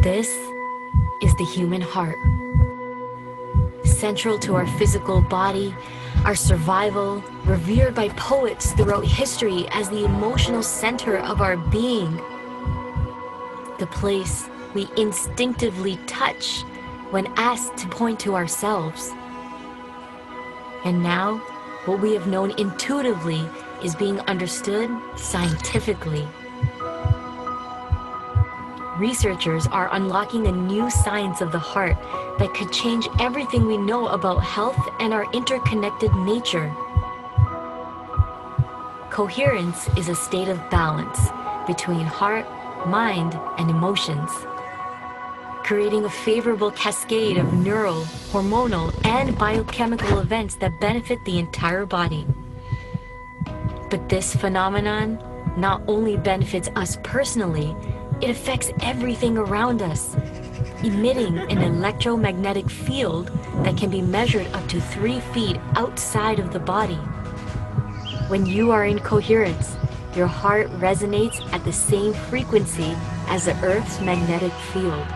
This is the human heart. Central to our physical body, our survival, revered by poets throughout history as the emotional center of our being. The place we instinctively touch when asked to point to ourselves. And now, what we have known intuitively is being understood scientifically. Researchers are unlocking a new science of the heart that could change everything we know about health and our interconnected nature. Coherence is a state of balance between heart, mind, and emotions, creating a favorable cascade of neural, hormonal, and biochemical events that benefit the entire body. But this phenomenon not only benefits us personally, it affects everything around us, emitting an electromagnetic field that can be measured up to 3 feet outside of the body. When you are in coherence, your heart resonates at the same frequency as the Earth's magnetic field.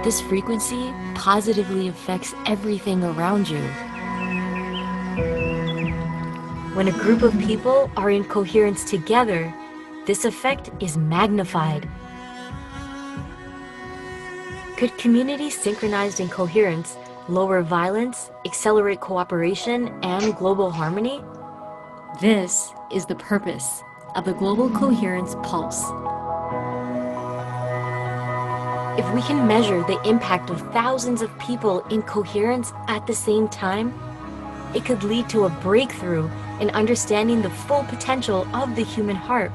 This frequency positively affects everything around you. When a group of people are in coherence together, this effect is magnified. Could communities synchronized in coherence lower violence, accelerate cooperation, and global harmony? This is the purpose of the Global Coherence Pulse. If we can measure the impact of thousands of people in coherence at the same time, it could lead to a breakthrough in understanding the full potential of the human heart.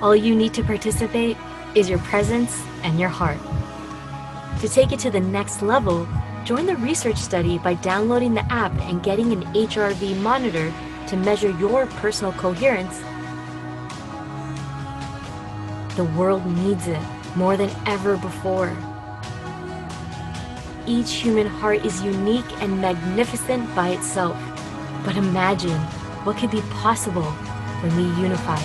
All you need to participate is your presence and your heart. To take it to the next level, join the research study by downloading the app and getting an HRV monitor to measure your personal coherence. The world needs it more than ever before. Each human heart is unique and magnificent by itself. But imagine what could be possible when we unify.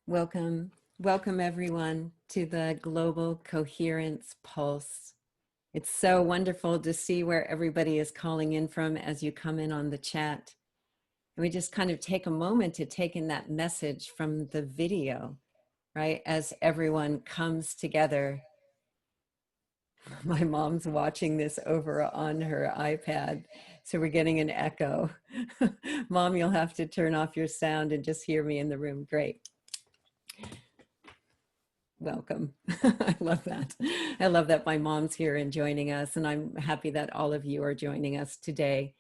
Welcome everyone to the Global Coherence Pulse. It's so wonderful to see where everybody is calling in from as you come in on the chat. And we just kind of take a moment to take in that message from the video, right? As everyone comes together. My mom's watching this over on her iPad, so we're getting an echo. Mom, you'll have to turn off your sound and just hear me in the room. Great. Welcome. I love that. I love that my mom's here and joining us, and I'm happy that all of you are joining us today.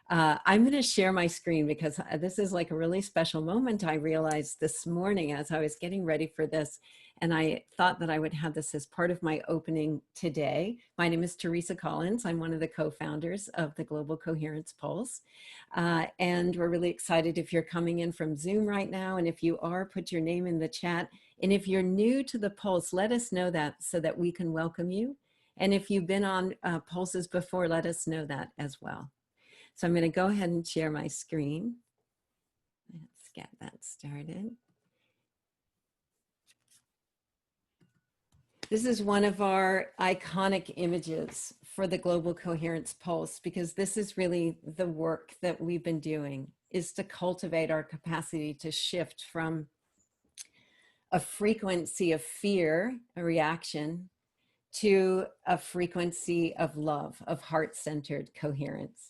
I'm going to share my screen because this is like a really special moment. I realized this morning as I was getting ready for this, and I thought that I would have this as part of my opening today. My name is Teresa Collins. I'm one of the co-founders of the Global Coherence Pulse. And we're really excited if you're coming in from Zoom right now. And if you are, put your name in the chat. And if you're new to the Pulse, let us know that so that we can welcome you. And if you've been on Pulses before, let us know that as well. So I'm going to go ahead and share my screen. Let's get that started. This is one of our iconic images for the Global Coherence Pulse, because this is really the work that we've been doing, is to cultivate our capacity to shift from a frequency of fear, a reaction, to a frequency of love, of heart-centered coherence.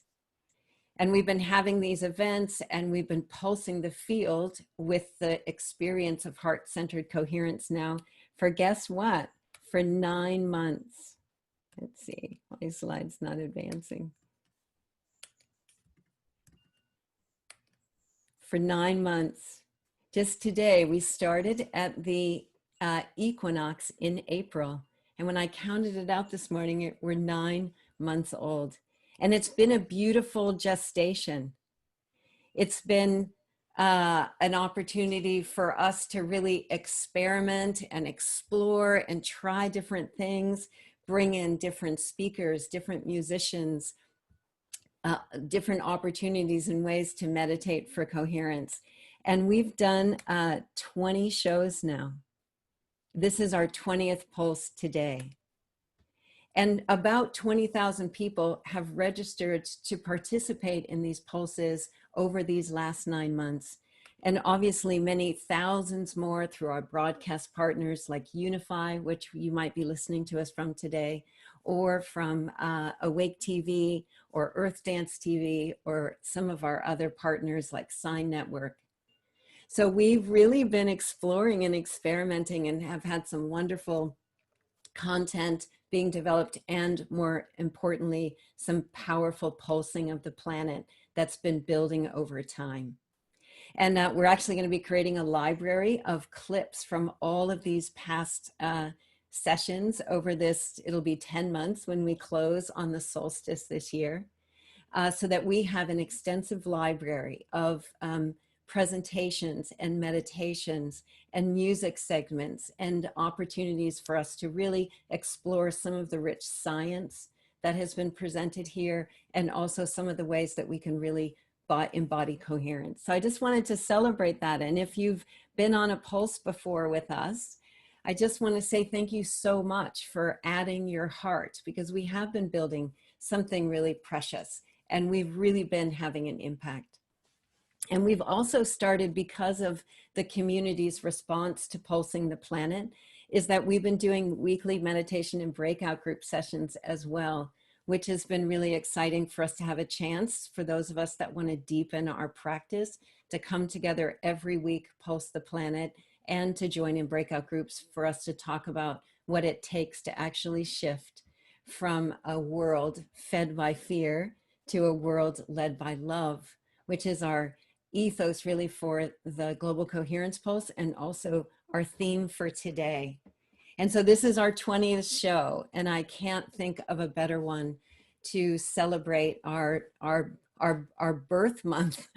And we've been having these events and we've been pulsing the field with the experience of heart-centered coherence now for, guess what? For 9 months. Let's see, my slide's not advancing. For 9 months. Just today, we started at the equinox in April. And when I counted it out this morning, we're 9 months old. And it's been a beautiful gestation. It's been an opportunity for us to really experiment and explore and try different things, bring in different speakers, different musicians, different opportunities and ways to meditate for coherence. And we've done 20 shows now. This is our 20th Pulse today. And about 20,000 people have registered to participate in these pulses over these last 9 months. And obviously many thousands more through our broadcast partners like Unify, which you might be listening to us from today, or from Awake TV or Earth Dance TV, or some of our other partners like Sign Network. So we've really been exploring and experimenting and have had some wonderful content being developed, and more importantly, some powerful pulsing of the planet that's been building over time. And we're actually going to be creating a library of clips from all of these past sessions over this. It'll be 10 months when we close on the solstice this year, so that we have an extensive library of presentations and meditations and music segments and opportunities for us to really explore some of the rich science that has been presented here, and also some of the ways that we can really embody coherence. So I just wanted to celebrate that. And if you've been on a pulse before with us, I just want to say thank you so much for adding your heart, because we have been building something really precious, and we've really been having an impact. And we've also started, because of the community's response to pulsing the planet, is that we've been doing weekly meditation and breakout group sessions as well, which has been really exciting for us to have a chance for those of us that want to deepen our practice to come together every week, pulse the planet, and to join in breakout groups for us to talk about what it takes to actually shift from a world fed by fear to a world led by love, which is our ethos really for the Global Coherence Pulse, and also our theme for today. And so this is our 20th show, and I can't think of a better one to celebrate our birth month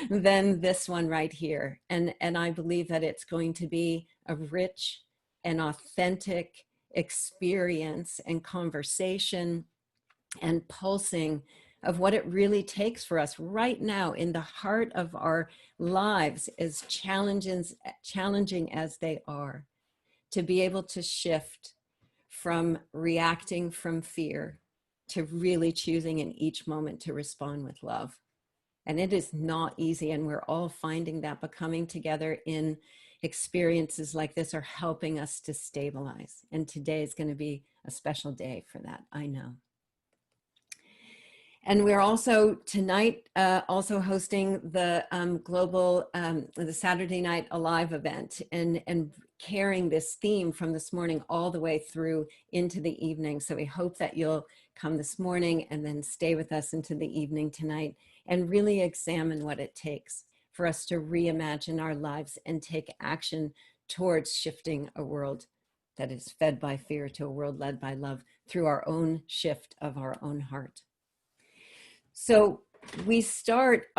than this one right here. And I believe that it's going to be a rich and authentic experience and conversation and pulsing of what it really takes for us right now in the heart of our lives, as challenging as they are, to be able to shift from reacting from fear to really choosing in each moment to respond with love. And it is not easy, and we're all finding that, but coming together in experiences like this are helping us to stabilize. And today is going to be a special day for that, I know. And we're also tonight also hosting the global, the Saturday Night Alive event, and carrying this theme from this morning all the way through into the evening. So we hope that you'll come this morning and then stay with us into the evening tonight, and really examine what it takes for us to reimagine our lives and take action towards shifting a world that is fed by fear to a world led by love through our own shift of our own heart. So we start,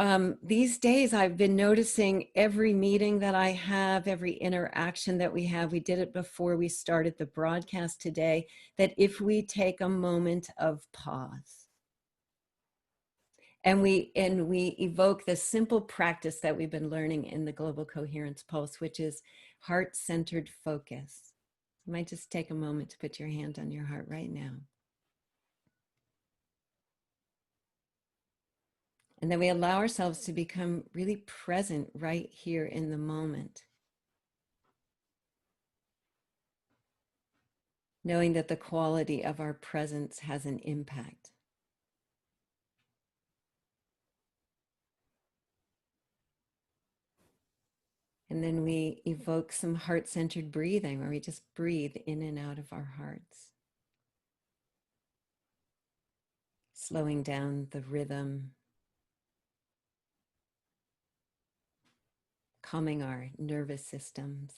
these days I've been noticing every meeting that I have, every interaction that we have, we did it before we started the broadcast today, that if we take a moment of pause and we evoke the simple practice that we've been learning in the Global Coherence Pulse, which is heart-centered focus. You might just take a moment to put your hand on your heart right now. And then we allow ourselves to become really present right here in the moment, knowing that the quality of our presence has an impact. And then we evoke some heart-centered breathing, where we just breathe in and out of our hearts, slowing down the rhythm, calming our nervous systems.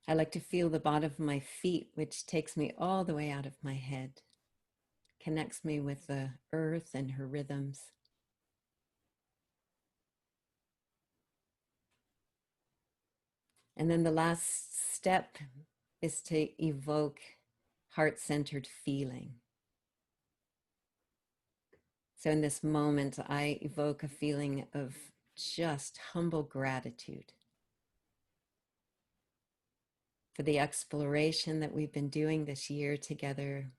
I like to feel the bottom of my feet, which takes me all the way out of my head, connects me with the earth and her rhythms. And then the last step is to evoke heart-centered feeling. So in this moment, I evoke a feeling of just humble gratitude for the exploration that we've been doing this year together.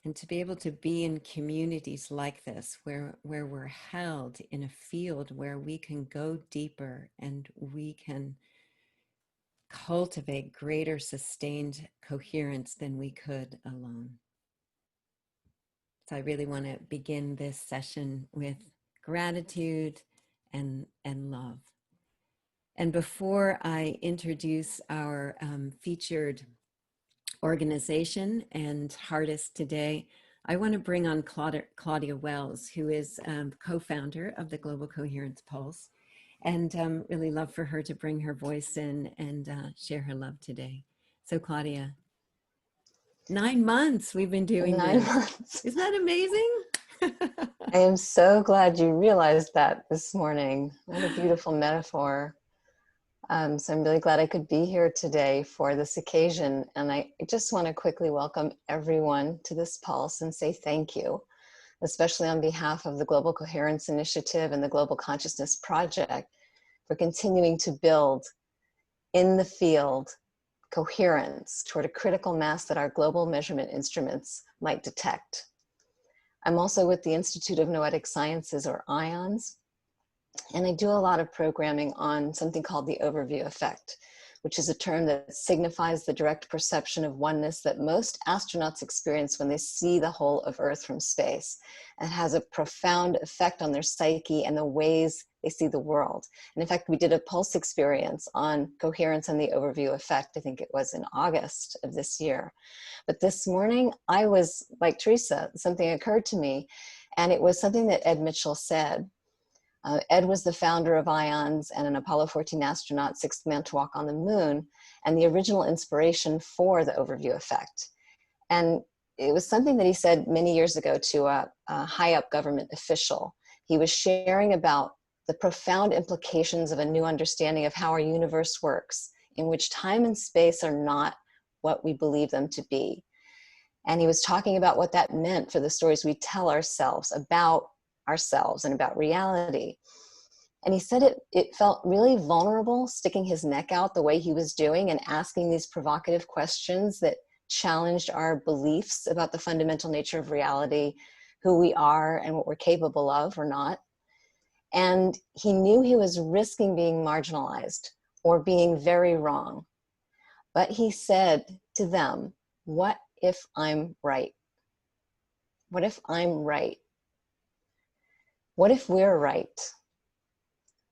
And to be able to be in communities like this, where we're held in a field where we can go deeper and we can cultivate greater sustained coherence than we could alone. So I really want to begin this session with gratitude and love. And before I introduce our featured organization and heartist today, I want to bring on Claudia Wells, who is co-founder of the Global Coherence Pulse, and really love for her to bring her voice in and share her love today. So Claudia, 9 months we've been doing 9 this. months. Isn't that amazing? I am so glad you realized that this morning. What a beautiful metaphor. So I'm really glad I could be here today for this occasion. And I just want to quickly welcome everyone to this pulse and say thank you, especially on behalf of the Global Coherence Initiative and the Global Consciousness Project, for continuing to build in the field coherence toward a critical mass that our global measurement instruments might detect. I'm also with the Institute of Noetic Sciences, or IONS, and I do a lot of programming on something called the overview effect, which is a term that signifies the direct perception of oneness that most astronauts experience when they see the whole of Earth from space, and has a profound effect on their psyche and the ways they see the world. And in fact, we did a pulse experience on coherence and the overview effect. I think it was in August of this year. But this morning, I was like Teresa, something occurred to me, and it was something that Ed Mitchell said. Ed was the founder of IONS and an Apollo 14 astronaut, sixth man to walk on the moon, and the original inspiration for the overview effect. And it was something that he said many years ago to a high-up government official. He was sharing about the profound implications of a new understanding of how our universe works, in which time and space are not what we believe them to be. And he was talking about what that meant for the stories we tell ourselves and about reality. And he said it felt really vulnerable, sticking his neck out the way he was doing and asking these provocative questions that challenged our beliefs about the fundamental nature of reality, who we are and what we're capable of or not. And he knew he was risking being marginalized or being very wrong. But he said to them, what if I'm right? What if I'm right? What if we're right?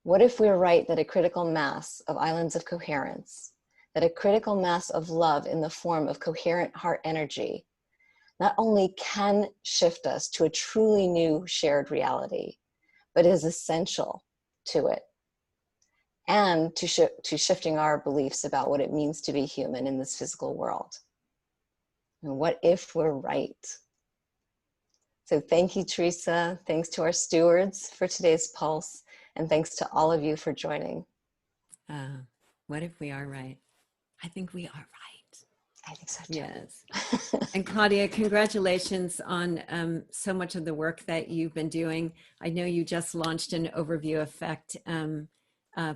What if we're right that a critical mass of islands of coherence, that a critical mass of love in the form of coherent heart energy, not only can shift us to a truly new shared reality, but is essential to it, and to shifting our beliefs about what it means to be human in this physical world? And what if we're right? So thank you, Teresa. Thanks to our stewards for today's pulse, and thanks to all of you for joining. What if we are right? I think we are right. I think so too. Yes. And Claudia, congratulations on so much of the work that you've been doing. I know you just launched an overview effect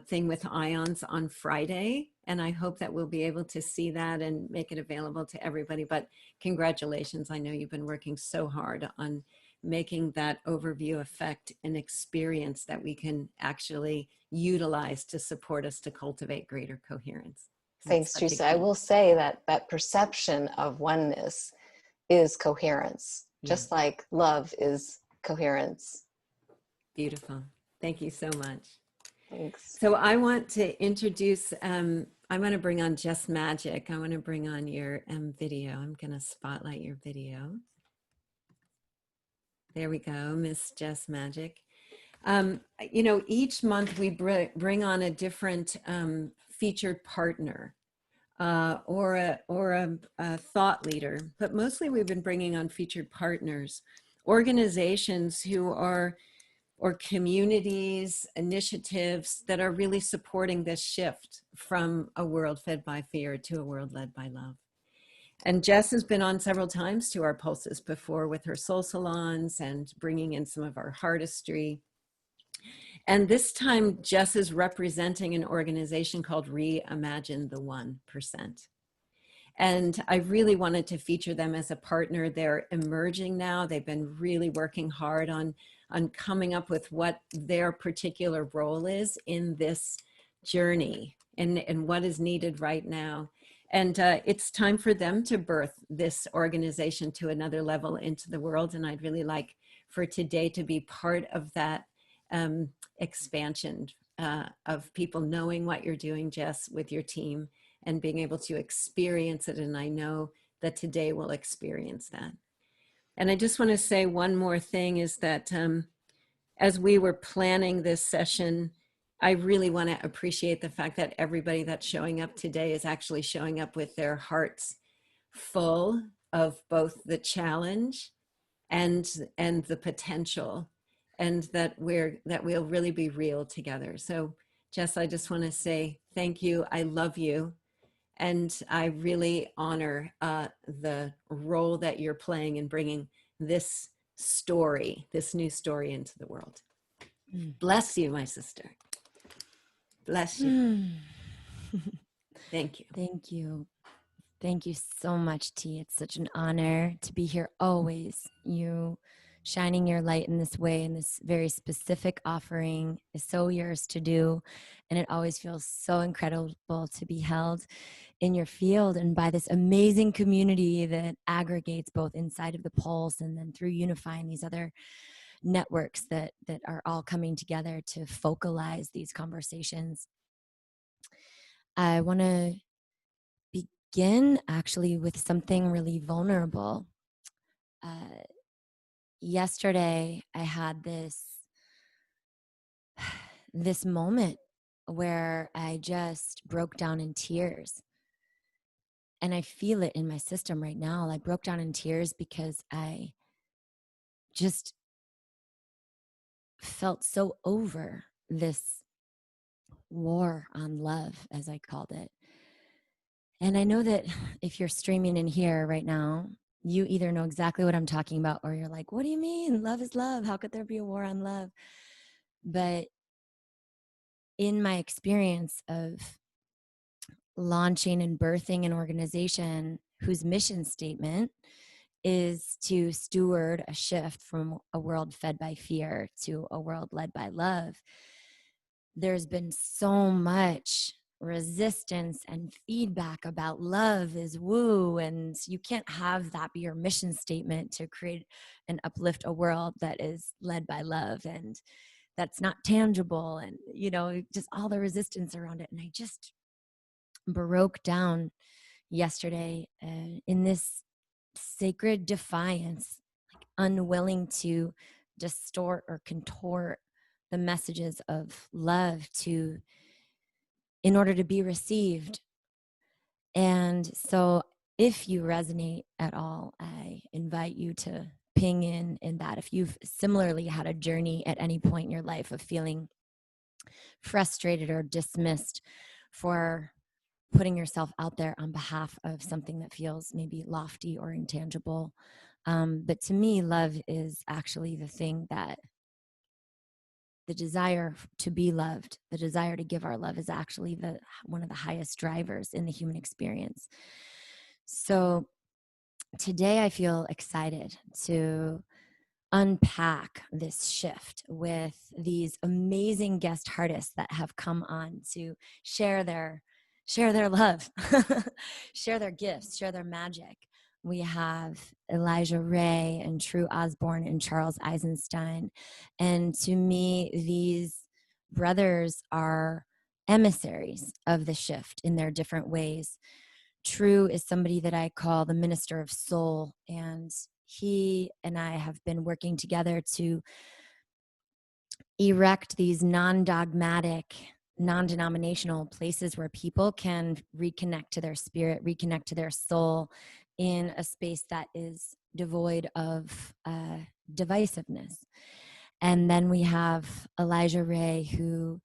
thing with IONS on Friday, and I hope that we'll be able to see that and make it available to everybody. But congratulations. I know you've been working so hard on making that overview effect an experience that we can actually utilize to support us to cultivate greater coherence. Thanks, Teresa. I will say that that perception of oneness is coherence, just like love is coherence. Beautiful. Thank you so much. Thanks. So I want to introduce, I'm going to bring on Jess Magic. I want to bring on your video. I'm going to spotlight your video. There we go, Miss Jess Magic. You know, each month we bring on a different featured partner or a thought leader, but mostly we've been bringing on featured partners, organizations who are or communities, initiatives that are really supporting this shift from a world fed by fear to a world led by love. And Jess has been on several times to our pulses before with her soul salons and bringing in some of our heartistry. And this time, Jess is representing an organization called Reimagine the 1%. And I really wanted to feature them as a partner. They're emerging now. They've been really working hard on coming up with what their particular role is in this journey and what is needed right now. And it's time for them to birth this organization to another level into the world. And I'd really like for today to be part of that expansion of people knowing what you're doing, Jess, with your team, and being able to experience it. And I know that today we'll experience that. And I just want to say one more thing is that as we were planning this session, I really want to appreciate the fact that everybody that's showing up today is actually showing up with their hearts full of both the challenge and the potential, and that we'll really be real together. So Jess, I just want to say thank you. I love you. And I really honor the role that you're playing in bringing this story, this new story into the world. Bless you, my sister. Bless you. Thank you. Thank you. Thank you so much, T. It's such an honor to be here always. You shining your light in this way, in this very specific offering, is so yours to do. And it always feels so incredible to be held in your field and by this amazing community that aggregates both inside of the Pulse and then through unifying these other networks that are all coming together to focalize these conversations. I want to begin actually with something really vulnerable. Yesterday, I had this moment where I just broke down in tears. And I feel it in my system right now. I broke down in tears because I just felt so over this war on love, as I called it. And I know that if you're streaming in here right now, you either know exactly what I'm talking about, or you're like, what do you mean? Love is love. How could there be a war on love? But in my experience of launching and birthing an organization whose mission statement is to steward a shift from a world fed by fear to a world led by love, there's been so much resistance and feedback about love is woo, and you can't have that be your mission statement to create and uplift a world that is led by love, and that's not tangible, and just all the resistance around it. And I just broke down yesterday in this sacred defiance, like unwilling to distort or contort the messages of love in order to be received. And so if you resonate at all, I invite you to ping in that. If you've similarly had a journey at any point in your life of feeling frustrated or dismissed for putting yourself out there on behalf of something that feels maybe lofty or intangible. But to me, love is actually the thing that the desire to be loved, the desire to give our love is actually one of the highest drivers in the human experience. So today I feel excited to unpack this shift with these amazing guest artists that have come on to share their love, share their gifts, share their magic. We have Elijah Ray and Tru Osborne and Charles Eisenstein. And to me, these brothers are emissaries of the shift in their different ways. Tru is somebody that I call the minister of soul, and he and I have been working together to erect these non-dogmatic, non-denominational places where people can reconnect to their spirit, reconnect to their soul in a space that is devoid of divisiveness. And then we have Elijah Ray, who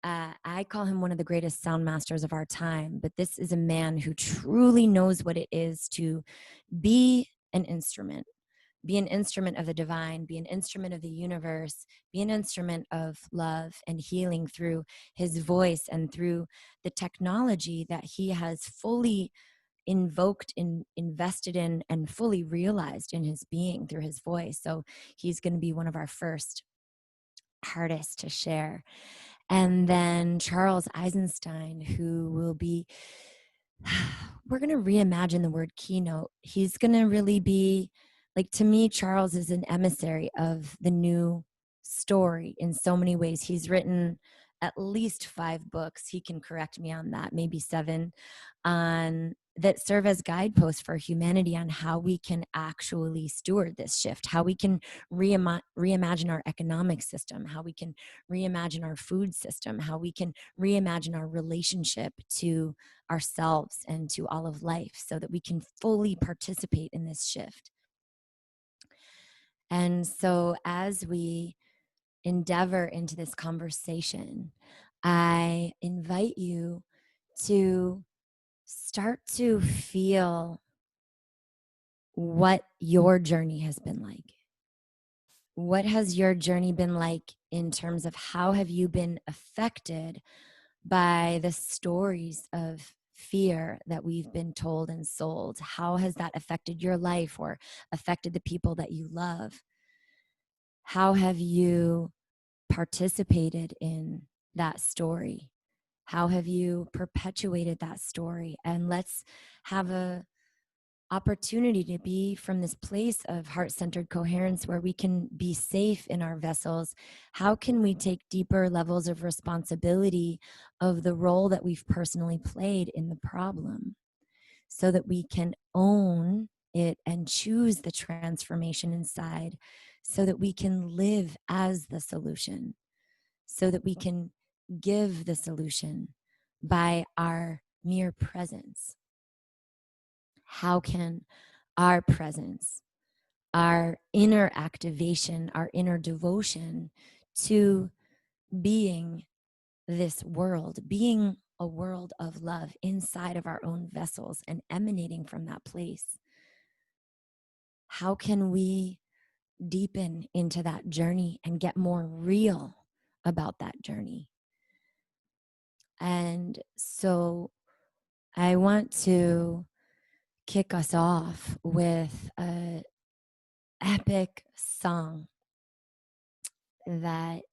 I call him one of the greatest sound masters of our time. But this is a man who truly knows what it is to be an instrument. Be an instrument of the divine, be an instrument of the universe, be an instrument of love and healing through his voice and through the technology that he has fully invoked, invested in, and fully realized in his being through his voice. So he's going to be one of our first artists to share. And then Charles Eisenstein, who will be, we're going to reimagine the word keynote. He's going to really be, like, to me, Charles is an emissary of the new story in so many ways. He's written at least 5 books. He can correct me on that, maybe 7, on that serve as guideposts for humanity on how we can actually steward this shift, how we can reimagine our economic system, how we can reimagine our food system, how we can reimagine our relationship to ourselves and to all of life so that we can fully participate in this shift. And so as we endeavor into this conversation, I invite you to start to feel what your journey has been like. What has your journey been like in terms of how have you been affected by the stories of fear that we've been told and sold? How has that affected your life or affected the people that you love? How have you participated in that story? How have you perpetuated that story? And let's have a opportunity to be from this place of heart-centered coherence where we can be safe in our vessels. How can we take deeper levels of responsibility of the role that we've personally played in the problem so that we can own it and choose the transformation inside so that we can live as the solution, so that we can give the solution by our mere presence? How can our presence, our inner activation, our inner devotion to being this world, being a world of love inside of our own vessels and emanating from that place, how can we deepen into that journey and get more real about that journey? And so I want to kick us off with an epic song that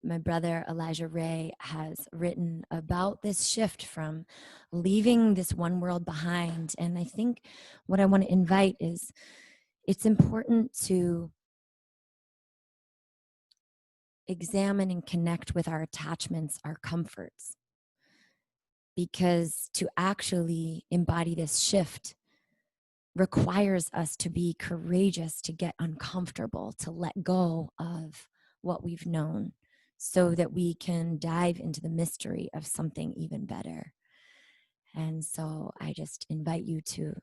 my brother Elijah Ray has written about this shift from leaving this one world behind. And I think what I want to invite is it's important to examine and connect with our attachments, our comforts, because to actually embody this shift requires us to be courageous, to get uncomfortable, to let go of what we've known so that we can dive into the mystery of something even better. And so I just invite you to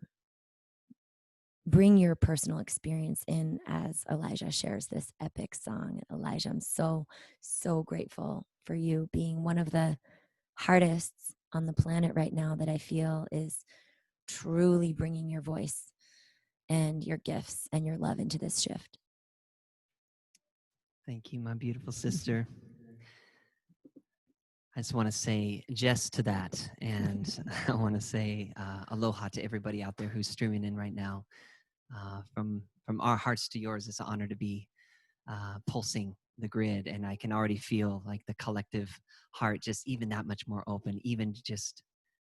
bring your personal experience in as Elijah shares this epic song. Elijah, I'm so, so grateful for you being one of the artists on the planet right now that I feel is truly bringing your voice and your gifts and your love into this shift. Thank you, my beautiful sister. I just want to say yes to that. And I want to say aloha to everybody out there who's streaming in right now. From our hearts to yours, it's an honor to be pulsing the grid. And I can already feel like the collective heart just even that much more open, even just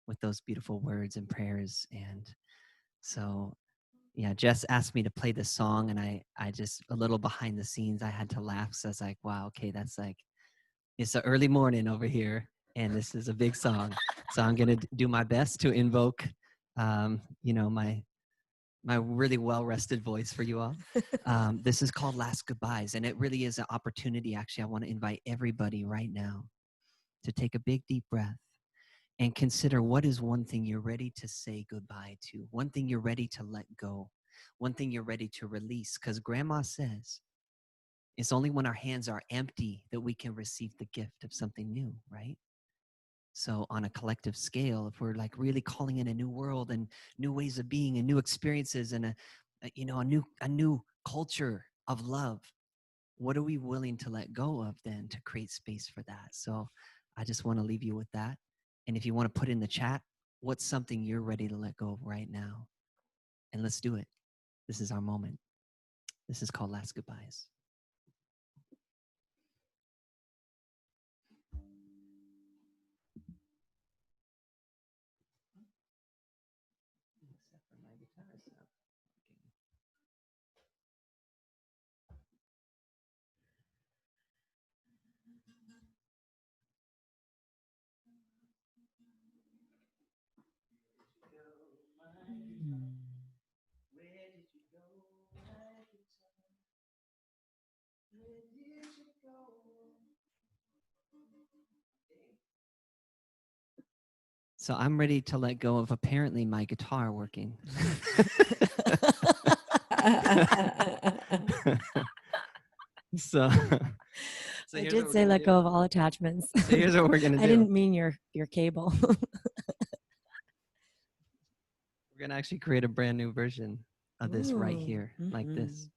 with those beautiful words and prayers. And so yeah, Jess asked me to play this song, and I just, a little behind the scenes, I had to laugh. So I was like, wow, okay, that's like, it's an early morning over here, and this is a big song. So I'm going to do my best to invoke, my really well-rested voice for you all. This is called Last Goodbyes, and it really is an opportunity. Actually, I want to invite everybody right now to take a big, deep breath and consider what is one thing you're ready to say goodbye to, one thing you're ready to let go, one thing you're ready to release. Because Grandma says, It's only when our hands are empty that we can receive the gift of something new, right? So on a collective scale, if we're like really calling in a new world and new ways of being and new experiences and a new culture of love, what are we willing to let go of then to create space for that? So I just want to leave you with that. And if you want to put in the chat, what's something you're ready to let go of right now? And let's do it. This is our moment. This is called Last Goodbyes. Except for my guitar is not working. Where did you go, my guitar? Where did you go? So I'm ready to let go of apparently my guitar working. so I here's did what say we're let gonna go do. of all attachments. So here's what we're gonna do. I didn't mean your cable. We're gonna actually create a brand new version of this right here, like this.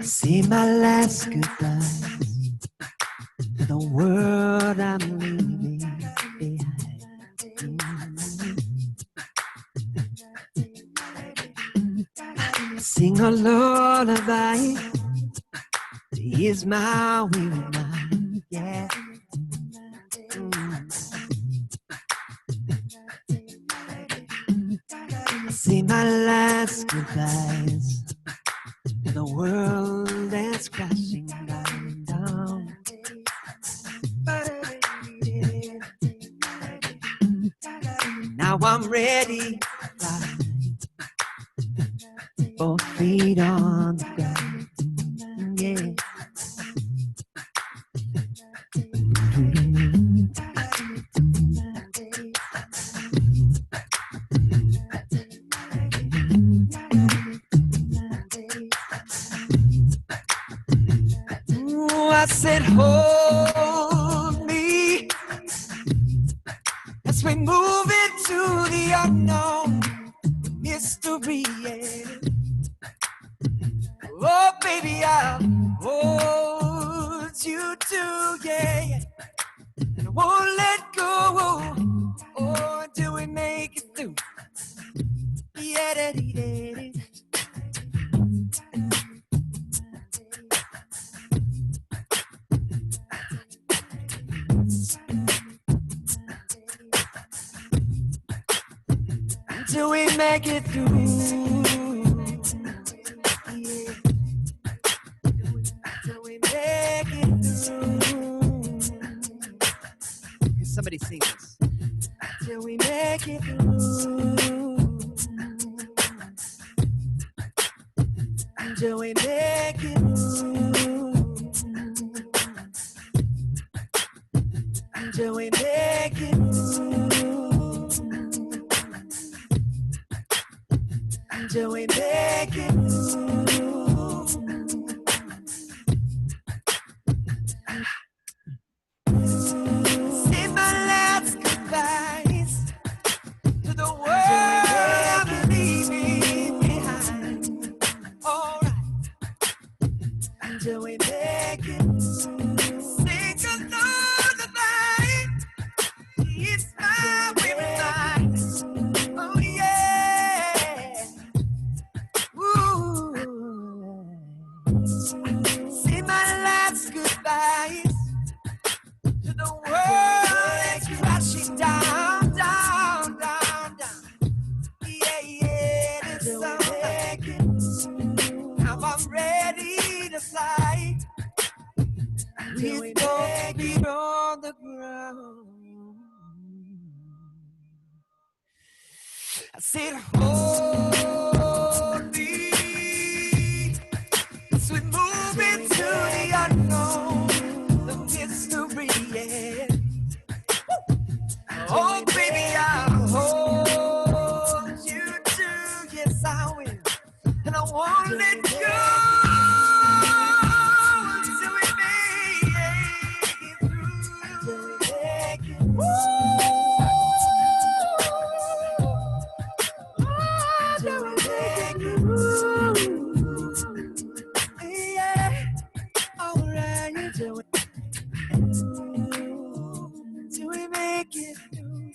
Say my last goodbye to the world I'm leaving behind. Sing a lullaby to ease my weary mind, yeah. Say my last goodbyes to the world that's crashing down. Now I'm ready to fly for feet on the ground, yeah. Ooh, I said, hold me as we move into the unknown mystery. Yeah. Oh, baby, I'll hold you too, yeah. And I won't let go. Oh, until we make it through. Yeah, da dee da dee. Till we make it through. Yeah. Till we make it through. Can somebody sing this? Till we make it through. Till we make it through. Till we make it through. Till we make it through. Say my last goodbyes to till we make it. Sing along the night. It's how we remind. Oh yeah. Ooh. Say my last goodbyes to the world that's crashing down, down, down, down. Yeah, yeah, this song. Now I'm ready to fly. It's gonna be on the ground. I said, hold me as we move into the unknown, the mystery, yeah. Oh, baby, I'll hold you too, yes, I will. And I won't let go until we make it through. Woo! Till we make it through,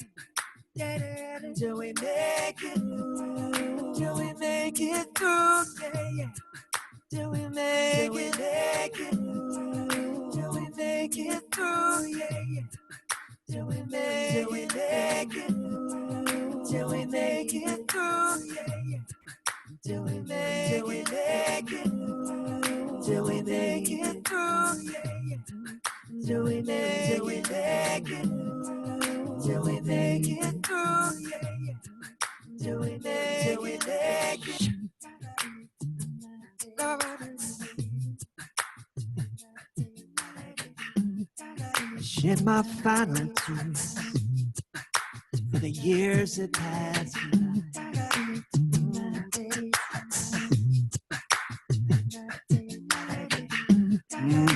till we make it, till we make it through, yeah, yeah. Till we make it, till we make it through, yeah, yeah. Till we make it, till we make it through, yeah, yeah. Till we make it, till we make it through, yeah, yeah. Till we make it, till we make it through, yeah, yeah. Till we make it. I shed my final tears for the years that passed by.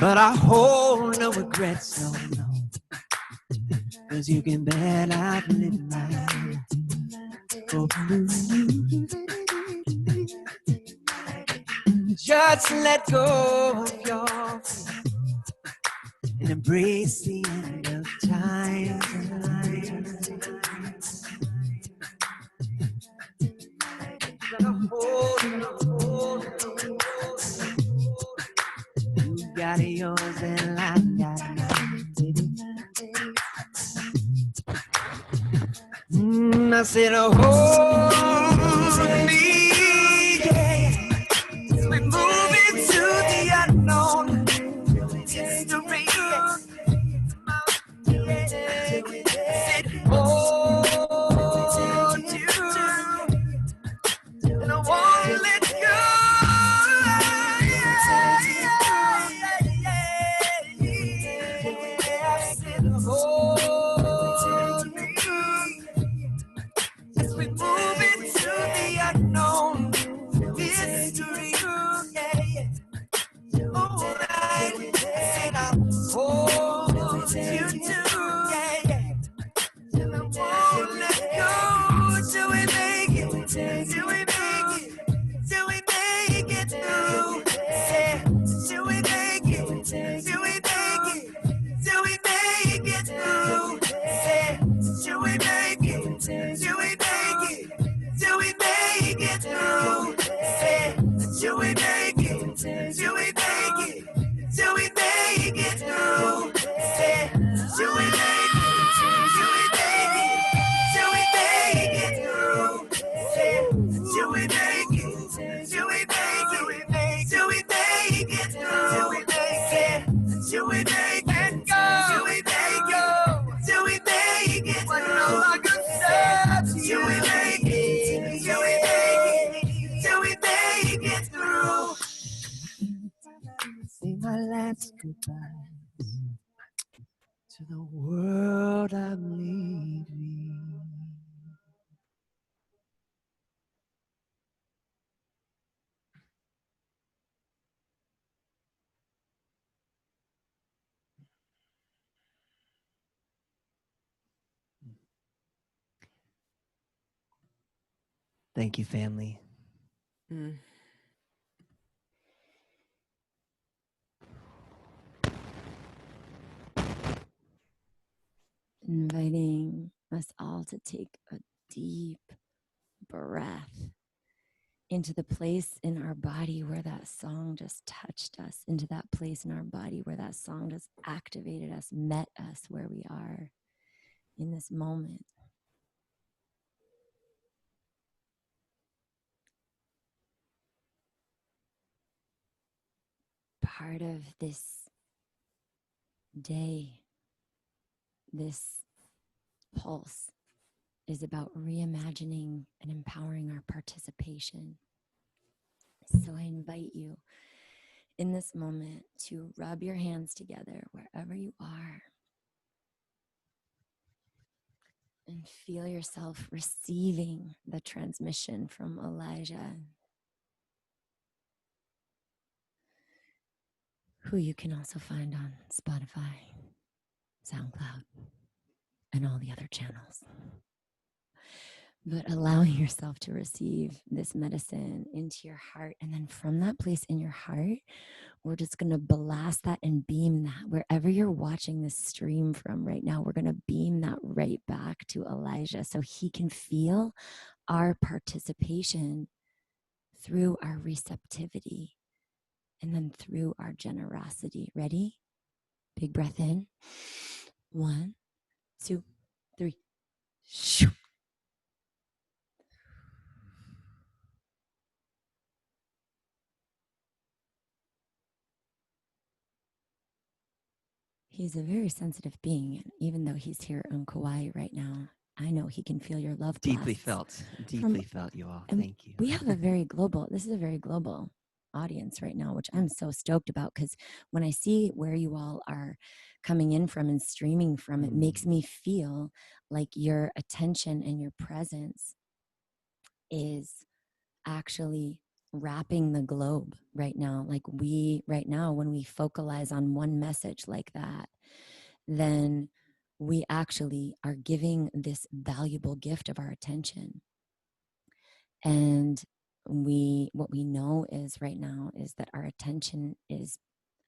But I hold no regrets, no, no. 'Cause you can bet I've lived my life. Oh, just let go of your fear and embrace the end of time tonight. You got yours and I got mine, baby. I said, hold me, yeah. We move into the unknown. Mystery, yeah. Said, hold you, and I won't let go. I said, hold me as we move into the unknown. Mystery, yeah, yeah. Alright, I said I'll hold you too, yeah, yeah. And I won't let go till we make it, till we make it, till we make it through. Say, till we make it, till we make it, till we make it through. Say, till we make it, till we make it, till we make it through. Say, till we make it, till we make it, till we make it through. Say, till we make it, till we make it, till we make it through. Say, till we make it, till we make it, till we make it through. Say, till we make it go, till we make it, till we make it through. Till we make it, till we make it, till we make it through. Say my last goodbye to the world I'm leaving. Thank you, family. Mm. Inviting us all to take a deep breath into the place in our body where that song just touched us, into that place in our body where that song just activated us, met us where we are in this moment. Part of this day, this pulse, is about reimagining and empowering our participation. So I invite you in this moment to rub your hands together wherever you are and feel yourself receiving the transmission from Elijah, who you can also find on Spotify, SoundCloud, and all the other channels. But allowing yourself to receive this medicine into your heart. And then from that place in your heart, we're just going to blast that and beam that. Wherever you're watching this stream from right now, we're going to beam that right back to Elijah so he can feel our participation through our receptivity and then through our generosity. Ready? Big breath in. 1, 2, 3. Shoo. He's a very sensitive being, and even though he's here on Kauai right now, I know he can feel your love Deeply blasts felt, you all. and Thank you. we have a very global, this is a very global audience right now, which I'm so stoked about, because when I see where you all are coming in from and streaming from, it makes me feel like your attention and your presence is actually wrapping the globe right now. Like right now, when we focalize on one message like that, then we actually are giving this valuable gift of our attention. And what we know is right now is that our attention is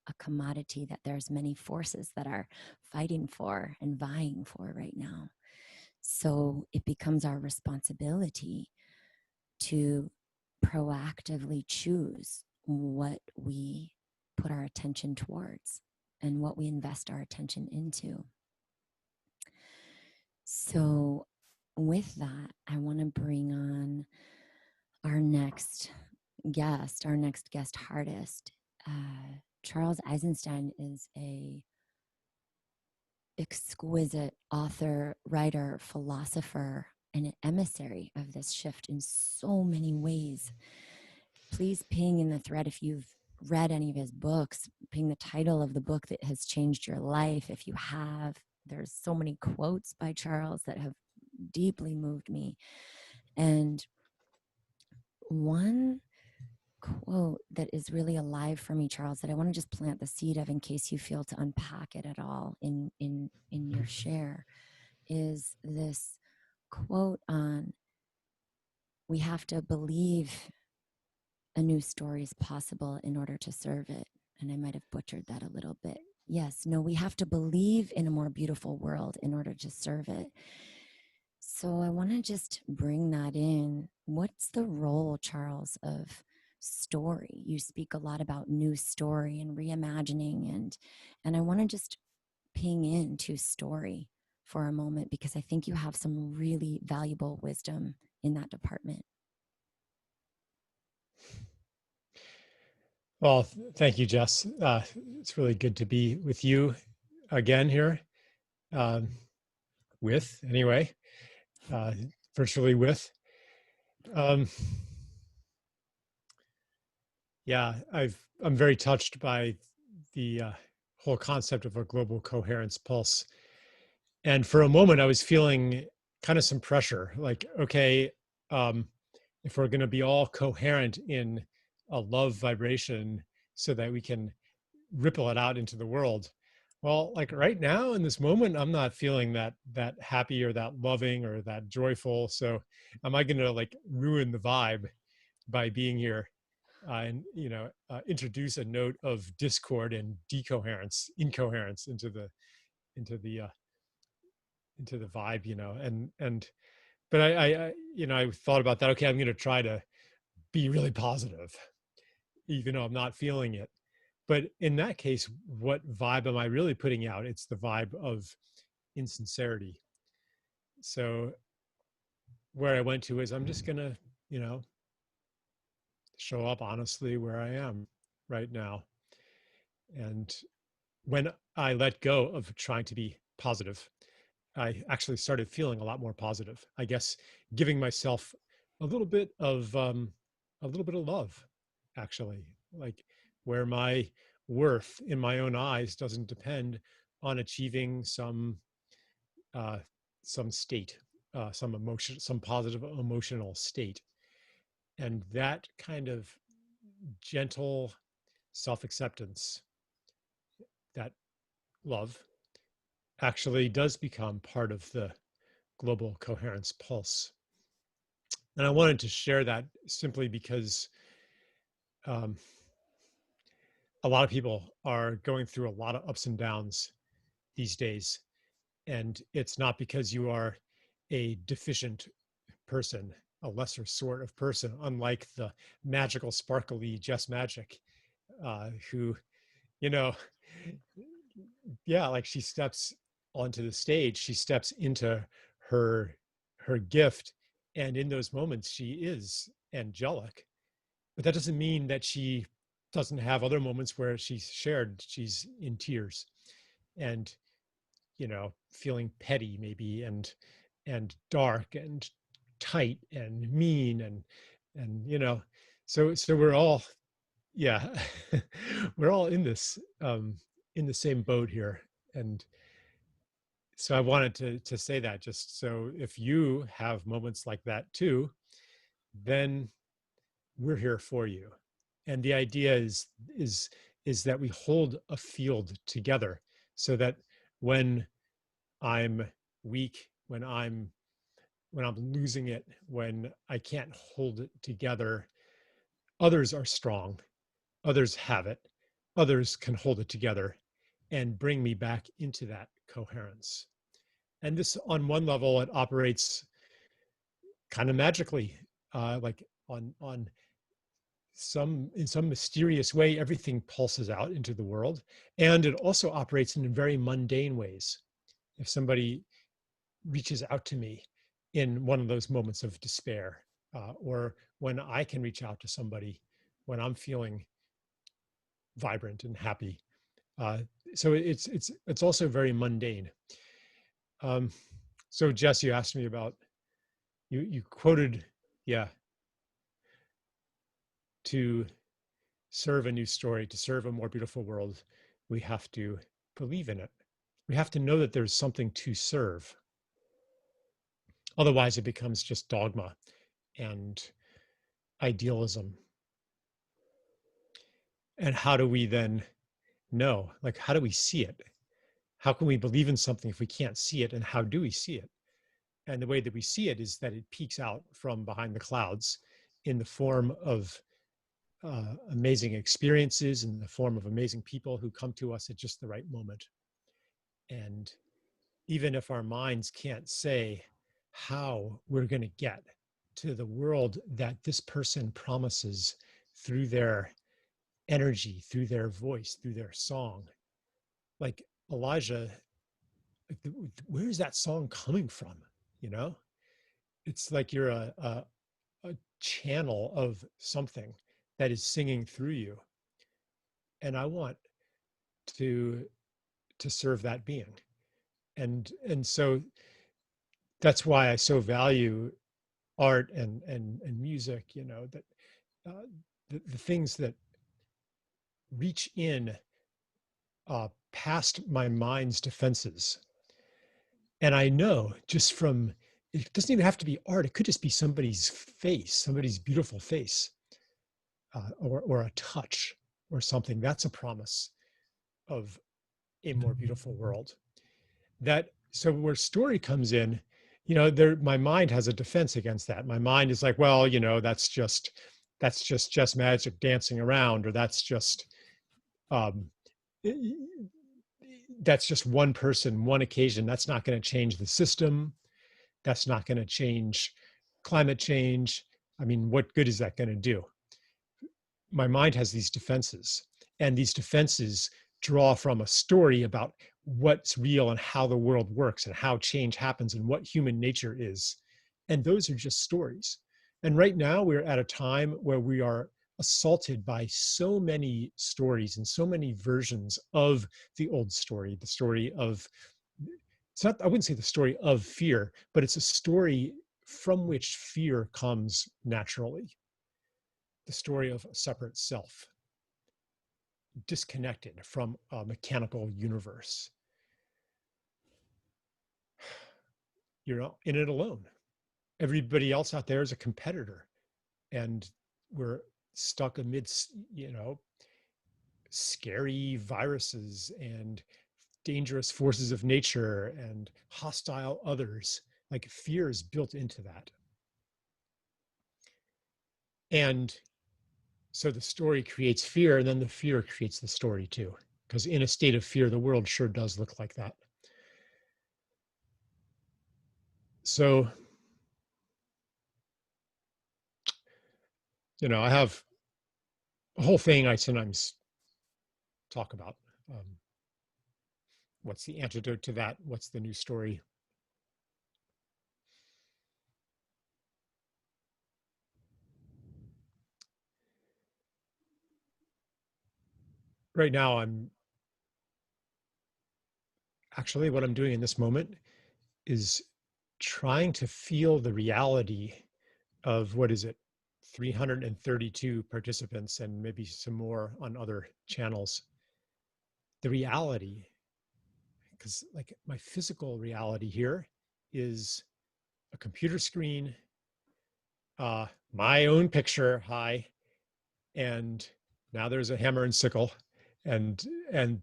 a commodity that there's many forces that are fighting for and vying for right now. So it becomes our responsibility to proactively choose what we put our attention towards and what we invest our attention into. So with that, I want to bring on our next guest heartist. Charles Eisenstein is a exquisite author, writer, philosopher, and an emissary of this shift in so many ways. Please ping in the thread if you've read any of his books, ping the title of the book that has changed your life. If you have, there's so many quotes by Charles that have deeply moved me. And one quote that is really alive for me, Charles, that I want to just plant the seed of in case you feel to unpack it at all in your share, is this quote on, we have to believe a new story is possible in order to serve it. And I might have butchered that a little bit. Yes, no, we have to believe in a more beautiful world in order to serve it. So I want to just bring that in. What's the role, Charles, of story? You speak a lot about new story and reimagining, and I want to just ping into story for a moment, because I think you have some really valuable wisdom in that department. Well, thank you, Jess. It's really good to be with you again here. Virtually with. Yeah, I'm very touched by the whole concept of a global coherence pulse. And for a moment, I was feeling kind of some pressure, like, okay, if we're going to be all coherent in a love vibration so that we can ripple it out into the world. Well, like right now in this moment, I'm not feeling that happy or that loving or that joyful. So am I going to like ruin the vibe by being here and introduce a note of discord and incoherence into the into the vibe, but I thought about that. Okay, I'm going to try to be really positive, even though I'm not feeling it. But in that case, what vibe am I really putting out? It's the vibe of insincerity. So where I went to is I'm just going to, show up honestly where I am right now. And when I let go of trying to be positive, I actually started feeling a lot more positive. I guess giving myself a little bit of love, actually, like where my worth in my own eyes doesn't depend on achieving some state, some emotion, some positive emotional state, and that kind of gentle self-acceptance, that love, actually does become part of the global coherence pulse. And I wanted to share that simply because um, a lot of people are going through a lot of ups and downs these days. And it's not because you are a deficient person, a lesser sort of person, unlike the magical, sparkly Jess Magic, who, you know, yeah, like she steps onto the stage, she steps into her gift, and in those moments she is angelic. But that doesn't mean that she doesn't have other moments where she's in tears and, feeling petty maybe, and dark and tight and mean, and so we're all, yeah, we're all in this, in the same boat here. And so I wanted to say that, just so if you have moments like that too, then we're here for you. And the idea is that we hold a field together, so that when I'm weak, when I'm losing it, when I can't hold it together, others are strong, others have it, others can hold it together and bring me back into that coherence. And this, on one level, it operates kind of magically, like on in some mysterious way, everything pulses out into the world. And it also operates in very mundane ways. If somebody reaches out to me in one of those moments of despair, or when I can reach out to somebody when I'm feeling vibrant and happy. So it's also very mundane. So Jess, you asked me about, you quoted, yeah, to serve a new story, to serve a more beautiful world, we have to believe in it. We have to know that there's something to serve. Otherwise, it becomes just dogma and idealism. And how do we then know? Like, how do we see it? How can we believe in something if we can't see it? And how do we see it? And the way that we see it is that it peeks out from behind the clouds in the form of amazing experiences, in the form of amazing people who come to us at just the right moment. And even if our minds can't say how we're going to get to the world that this person promises through their energy, through their voice, through their song, like Elijah, where is that song coming from? It's like you're a channel of something that is singing through you. And I want to serve that being. And so that's why I so value art and music, that the things that reach in past my mind's defenses. And I know just from, it doesn't even have to be art, it could just be somebody's face, somebody's beautiful face, or a touch or something. That's a promise of a more beautiful world. So where story comes in, my mind has a defense against that. My mind is like, well, that's just Jess Magic dancing around, or that's just that's just one person, one occasion. That's not going to change the system. That's not going to change climate change. I mean, what good is that going to do? My mind has these defenses, and these defenses draw from a story about what's real and how the world works and how change happens and what human nature is. And those are just stories. And right now we're at a time where we are assaulted by so many stories and so many versions of the old story, the story of, it's not, I wouldn't say the story of fear, but it's a story from which fear comes naturally. The story of a separate self, disconnected from a mechanical universe. You're not in it alone. Everybody else out there is a competitor, and we're stuck amidst, scary viruses and dangerous forces of nature and hostile others. Like, fear is built into that. And so the story creates fear, and then the fear creates the story too. Because in a state of fear, the world sure does look like that. So, I have a whole thing I sometimes talk about. What's the antidote to that? What's the new story? Right now, what I'm doing in this moment is trying to feel the reality of, 332 participants and maybe some more on other channels. The reality, because like my physical reality here is a computer screen, my own picture, hi, and now there's a hammer and sickle, and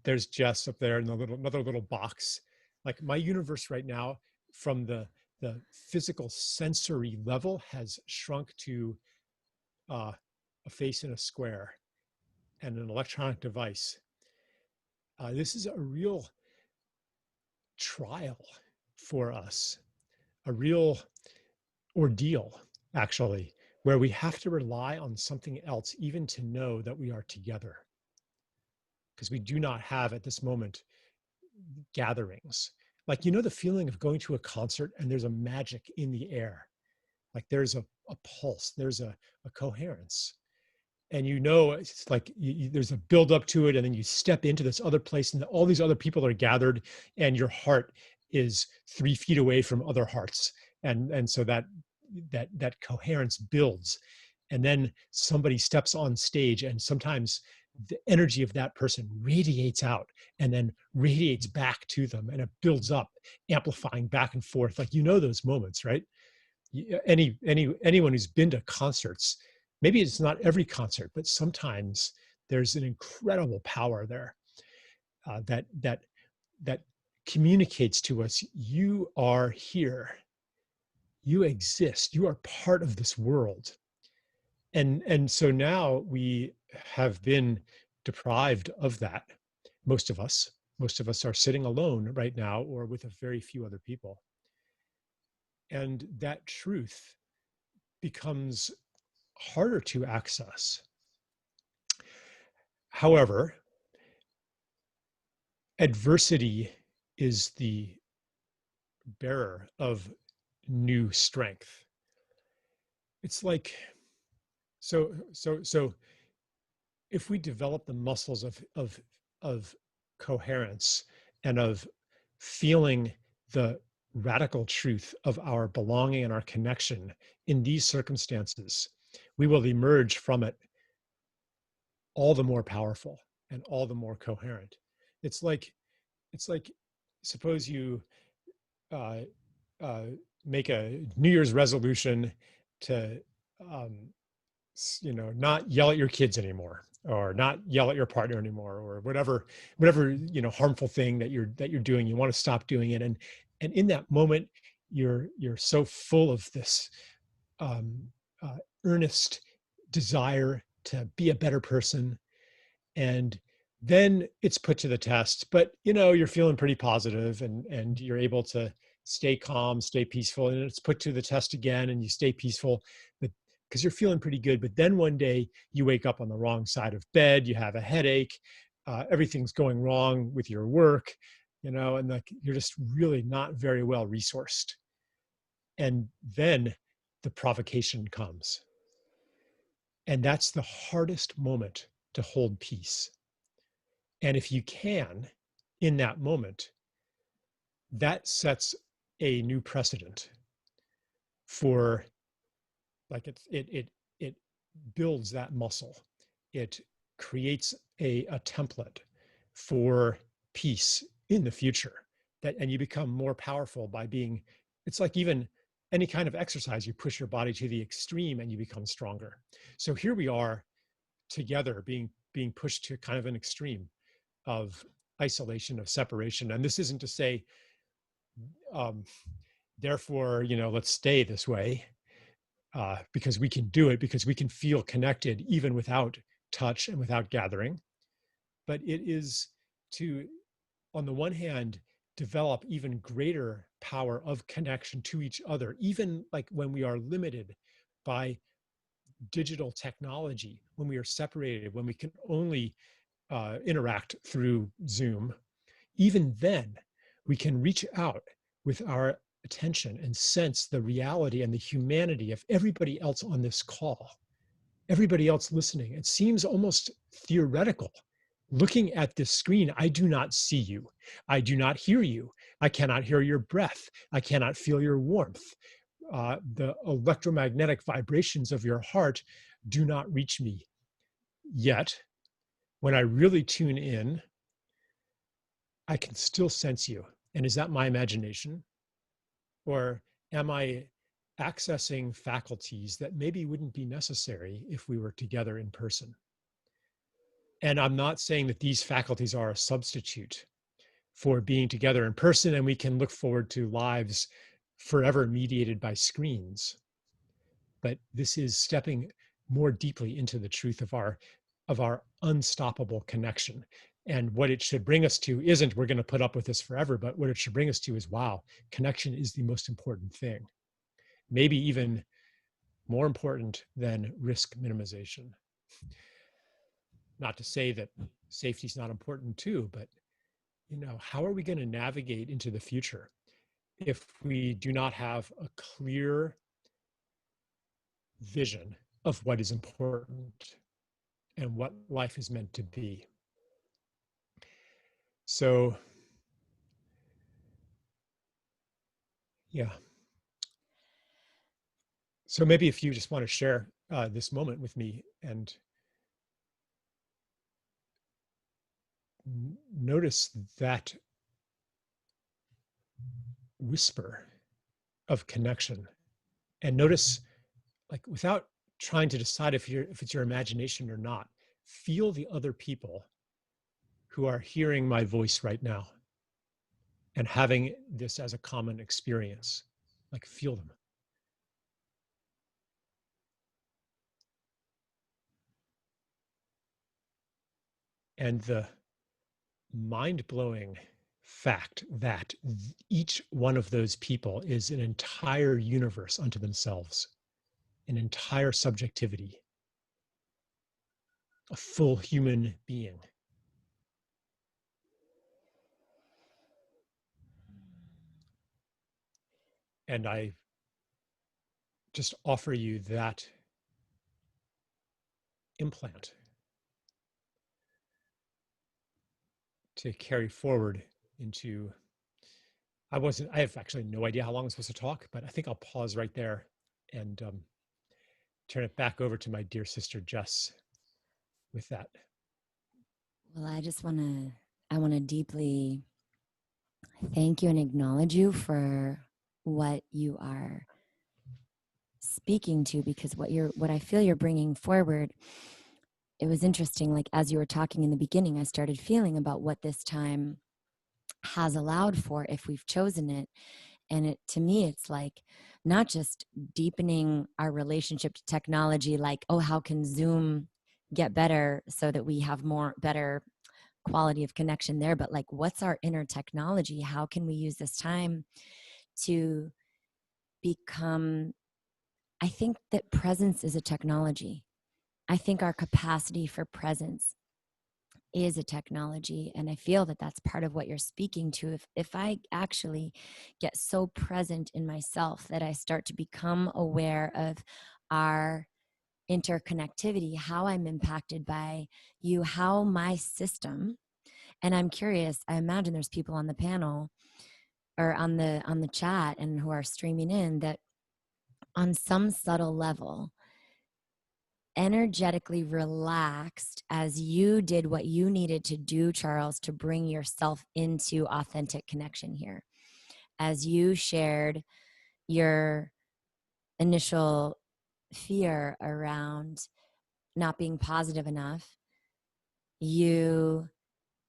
there's Jess up there in another little box. Like, my universe right now, from the physical sensory level, has shrunk to a face in a square and an electronic device. This is a real trial for us, a real ordeal, actually, where we have to rely on something else even to know that we are together. Because we do not have at this moment gatherings. Like, the feeling of going to a concert and there's a magic in the air. Like, there's a pulse, there's a coherence. And it's like there's a build up to it, and then you step into this other place and all these other people are gathered, and your heart is 3 feet away from other hearts. And so that coherence builds. And then somebody steps on stage, and sometimes the energy of that person radiates out and then radiates back to them, and it builds up, amplifying back and forth. Like, those moments, right? Anyone who's been to concerts, maybe it's not every concert, but sometimes there's an incredible power there that communicates to us, you are here, you exist, you are part of this world. And so now we have been deprived of that. Most of us are sitting alone right now, or with a very few other people. And that truth becomes harder to access. However, adversity is the bearer of new strength. It's like, so if we develop the muscles of coherence and of feeling the radical truth of our belonging and our connection in these circumstances, we will emerge from it all the more powerful and all the more coherent. It's like suppose you make a New Year's resolution to not yell at your kids anymore, or not yell at your partner anymore, or whatever harmful thing that you're doing. You want to stop doing it, and in that moment you're so full of this earnest desire to be a better person, and then it's put to the test. But you're feeling pretty positive, and you're able to stay calm, stay peaceful, and it's put to the test again, and you stay peaceful, but because you're feeling pretty good. But then one day you wake up on the wrong side of bed, you have a headache, everything's going wrong with your work, and like you're just really not very well resourced. And then the provocation comes. And that's the hardest moment to hold peace. And if you can, in that moment, that sets a new precedent for, like, it builds that muscle. It creates a template for peace in the future, and you become more powerful by being, it's like even any kind of exercise, you push your body to the extreme and you become stronger. So here we are together being pushed to kind of an extreme of isolation, of separation. And this isn't to say, therefore, let's stay this way, because we can do it, because we can feel connected even without touch and without gathering. But it is to, on the one hand, develop even greater power of connection to each other, even like when we are limited by digital technology, when we are separated, when we can only interact through Zoom. Even then, we can reach out with our attention and sense the reality and the humanity of everybody else on this call, everybody else listening. It seems almost theoretical. Looking at this screen, I do not see you. I do not hear you. I cannot hear your breath. I cannot feel your warmth. The electromagnetic vibrations of your heart do not reach me. Yet, when I really tune in, I can still sense you. And is that my imagination? Or am I accessing faculties that maybe wouldn't be necessary if we were together in person? And I'm not saying that these faculties are a substitute for being together in person, and we can look forward to lives forever mediated by screens. But this is stepping more deeply into the truth of our unstoppable connection. And what it should bring us to isn't we're going to put up with this forever, but what it should bring us to is, wow, connection is the most important thing. Maybe even more important than risk minimization. Not to say that safety is not important too, but how are we going to navigate into the future if we do not have a clear vision of what is important and what life is meant to be? So, yeah. So maybe if you just want to share this moment with me and notice that whisper of connection, and notice, like, without trying to decide if it's your imagination or not, feel the other people who are hearing my voice right now and having this as a common experience. Like, feel them. And the mind-blowing fact that each one of those people is an entire universe unto themselves, an entire subjectivity, a full human being. And I just offer you that implant to carry forward into, I have actually no idea how long I'm supposed to talk, but I think I'll pause right there and turn it back over to my dear sister, Jess, with that. Well, I want to deeply thank you and acknowledge you for what you are speaking to, because what I feel you're bringing forward, it was interesting. Like, as you were talking in the beginning, I started feeling about what this time has allowed for if we've chosen it. And to me, it's like not just deepening our relationship to technology, like, oh, how can Zoom get better so that we have better quality of connection there, but like, what's our inner technology? How can we use this time to become, I think that presence is a technology. I think our capacity for presence is a technology. And I feel that that's part of what you're speaking to. If I actually get so present in myself that I start to become aware of our interconnectivity, how I'm impacted by you, how my system, and I'm curious, I imagine there's people on the panel or on the chat and who are streaming in that on some subtle level energetically relaxed as you did what you needed to do, Charles, to bring yourself into authentic connection here. As you shared your initial fear around not being positive enough, you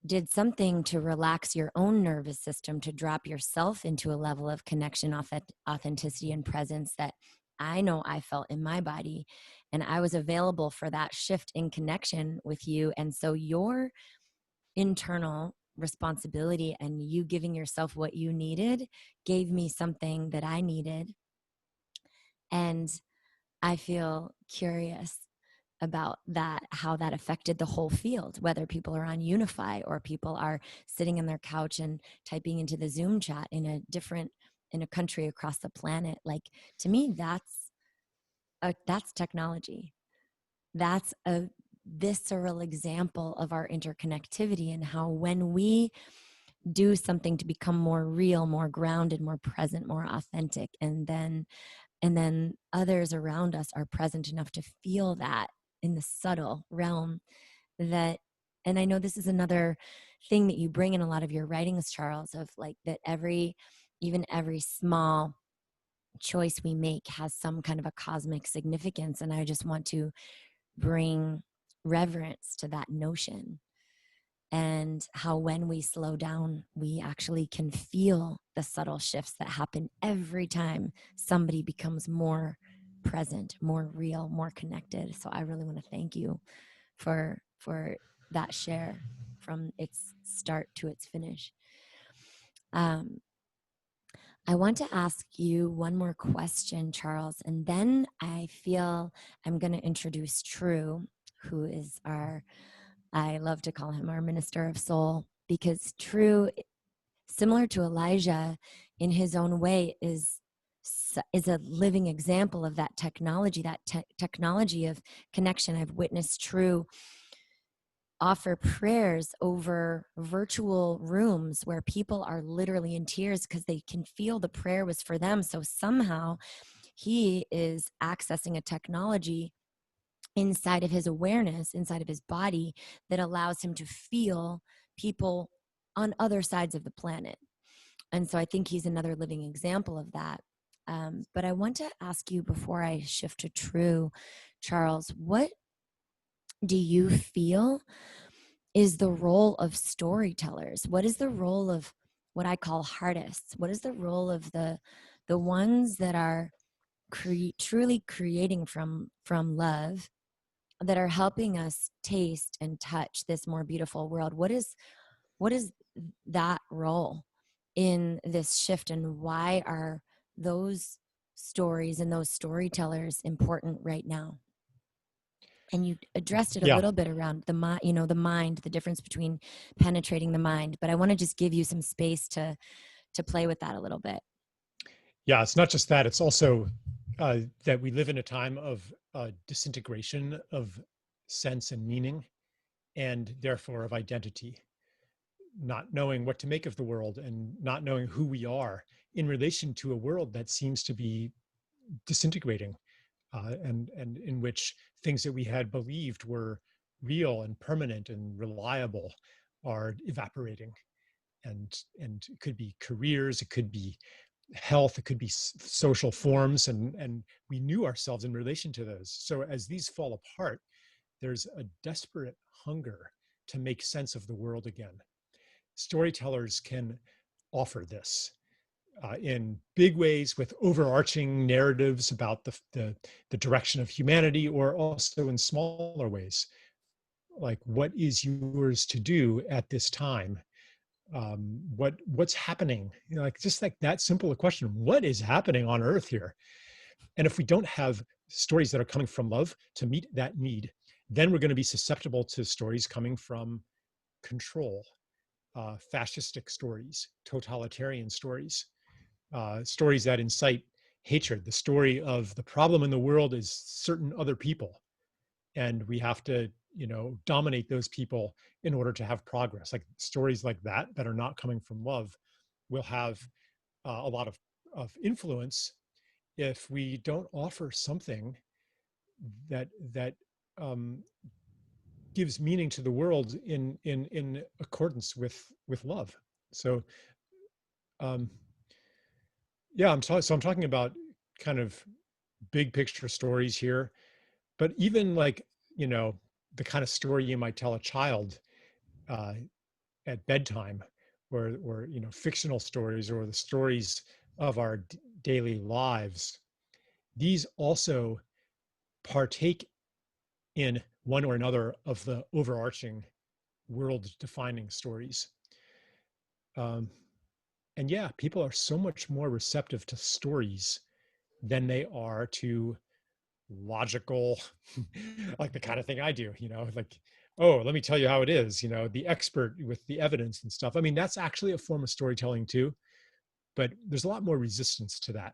did something to relax your own nervous system, to drop yourself into a level of connection, authenticity, and presence that I know I felt in my body. And I was available for that shift in connection with you. And so your internal responsibility and you giving yourself what you needed gave me something that I needed. And I feel curious about that, how that affected the whole field, whether people are on Unify or people are sitting on their couch and typing into the Zoom chat in a country across the planet. Like, to me, that's technology. That's a visceral example of our interconnectivity and how when we do something to become more real, more grounded, more present, more authentic, and then others around us are present enough to feel that in the subtle realm. That, and I know this is another thing that you bring in a lot of your writings, Charles, of like that even every small choice we make has some kind of a cosmic significance. And I just want to bring reverence to that notion, and how when we slow down, we actually can feel the subtle shifts that happen every time somebody becomes more present, more real, more connected. So I really want to thank you for that share from its start to its finish. I want to ask you one more question, Charles, and then I feel I'm going to introduce Tru, who is I love to call him our minister of soul, because Tru, similar to Elijah in his own way, is a living example of that technology, that technology of connection. I've witnessed Tru offer prayers over virtual rooms where people are literally in tears because they can feel the prayer was for them. So somehow he is accessing a technology inside of his awareness, inside of his body, that allows him to feel people on other sides of the planet. And so I think he's another living example of that. But I want to ask you, before I shift to Tru, Charles, what do you feel is the role of storytellers? What is the role of what I call heartists? What is the role of the ones that are truly creating from love, that are helping us taste and touch this more beautiful world? What is that role in this shift, and why are those stories and those storytellers important right now? And you addressed it a little bit around the mind, the mind, the difference between penetrating the mind, but I want to just give you some space to play with that a little bit. Yeah, it's not just that, it's also that we live in a time of disintegration of sense and meaning, and therefore of identity, not knowing what to make of the world and not knowing who we are in relation to a world that seems to be disintegrating, and in which things that we had believed were real and permanent and reliable are evaporating. And it could be careers, it could be health, it could be social forms, and we knew ourselves in relation to those. So as these fall apart, there's a desperate hunger to make sense of the world again. Storytellers can offer this in big ways, with overarching narratives about the direction of humanity, or also in smaller ways, like what is yours to do at this time? What's happening? You know, like just like that simple a question, what is happening on earth here? And if we don't have stories that are coming from love to meet that need, then we're going to be susceptible to stories coming from control, fascistic stories, totalitarian stories, stories that incite hatred. The story of the problem in the world is certain other people, and we have to, you know, dominate those people in order to have progress. Like stories like that are not coming from love will have a lot of influence if we don't offer something that um, gives meaning to the world in accordance with love. So um, yeah, I'm talking about kind of big picture stories here, but even like, you know, the kind of story you might tell a child uh, at bedtime, or you know, fictional stories or the stories of our daily lives. These also partake in one or another of the overarching world defining stories. Um, and yeah, people are so much more receptive to stories than they are to logical, like the kind of thing I do, you know, like, oh, let me tell you how it is, you know, the expert with the evidence and stuff. I mean, that's actually a form of storytelling too, but there's a lot more resistance to that.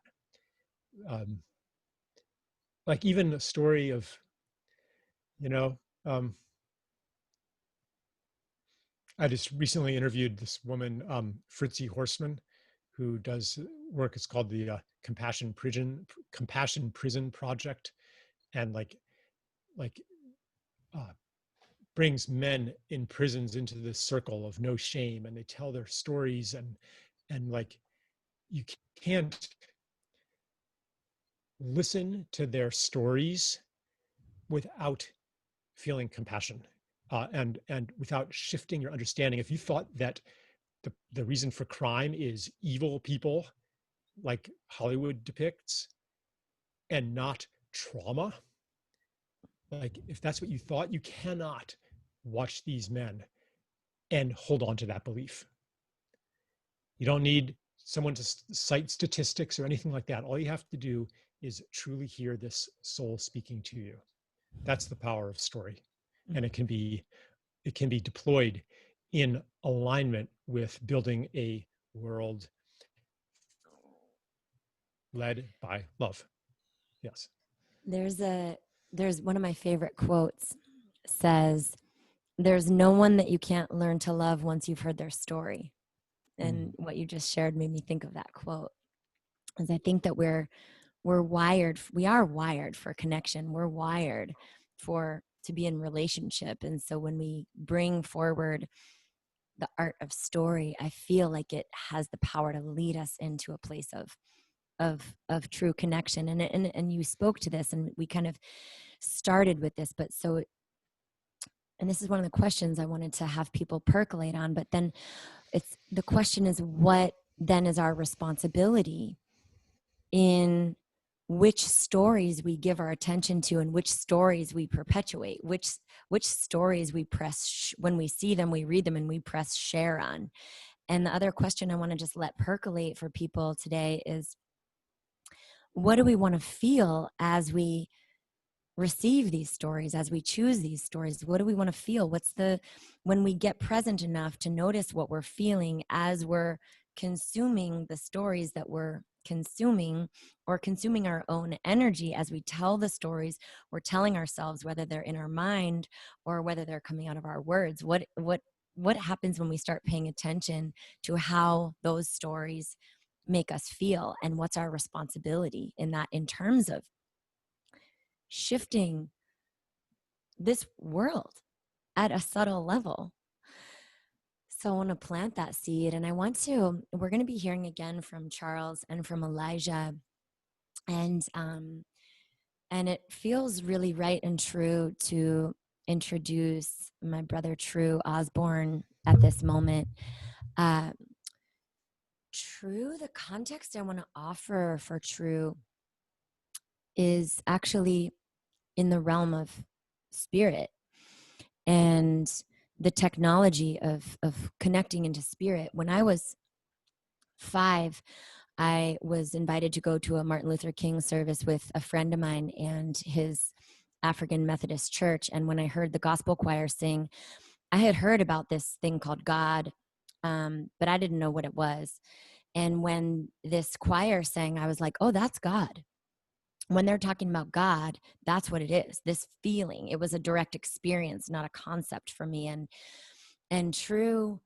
Um, like even a story of, you know, I just recently interviewed this woman, Fritzi Horstman, who does work. It's called the Compassion Prison Project, and like uh, brings men in prisons into this circle of no shame, and they tell their stories, and like you can't listen to their stories without feeling compassion, and without shifting your understanding. If you thought that the reason for crime is evil people like Hollywood depicts and not trauma, like if that's what you thought, you cannot watch these men and hold on to that belief. You don't need someone to cite statistics or anything like that. All you have to do is truly hear this soul speaking to you. That's the power of story. And it can be deployed in alignment with building a world led by love. Yes. There's one of my favorite quotes says, there's no one that you can't learn to love once you've heard their story. And what you just shared made me think of that quote. As I think that we are wired for connection. We're wired to be in relationship. And so when we bring forward the art of story, I feel like it has the power to lead us into a place of true connection. And you spoke to this, and we kind of started with this, and this is one of the questions I wanted to have people percolate on, but then the question is, what then is our responsibility in which stories we give our attention to, and which stories we perpetuate, which stories we press, when we see them, we read them, and we press share on. And the other question I want to just let percolate for people today is, what do we want to feel as we receive these stories, as we choose these stories? What do we want to feel? When we get present enough to notice what we're feeling as we're consuming the stories that we're consuming, or consuming our own energy as we tell the stories we're telling ourselves, whether they're in our mind or whether they're coming out of our words. What happens when we start paying attention to how those stories make us feel, and what's our responsibility in that, in terms of shifting this world at a subtle level? So I want to plant that seed, and we're going to be hearing again from Charles and from Elijah, and it feels really right and true to introduce my brother Tru Osborne at this moment. Tru, the context I want to offer for Tru is actually in the realm of spirit. and the technology of connecting into spirit. When I was 5, I was invited to go to a Martin Luther King service with a friend of mine and his African Methodist church. And when I heard the gospel choir sing, I had heard about this thing called God, but I didn't know what it was. And when this choir sang, I was like, oh, that's God. When they're talking about God, that's what it is, this feeling. It was a direct experience, not a concept for me. And Tru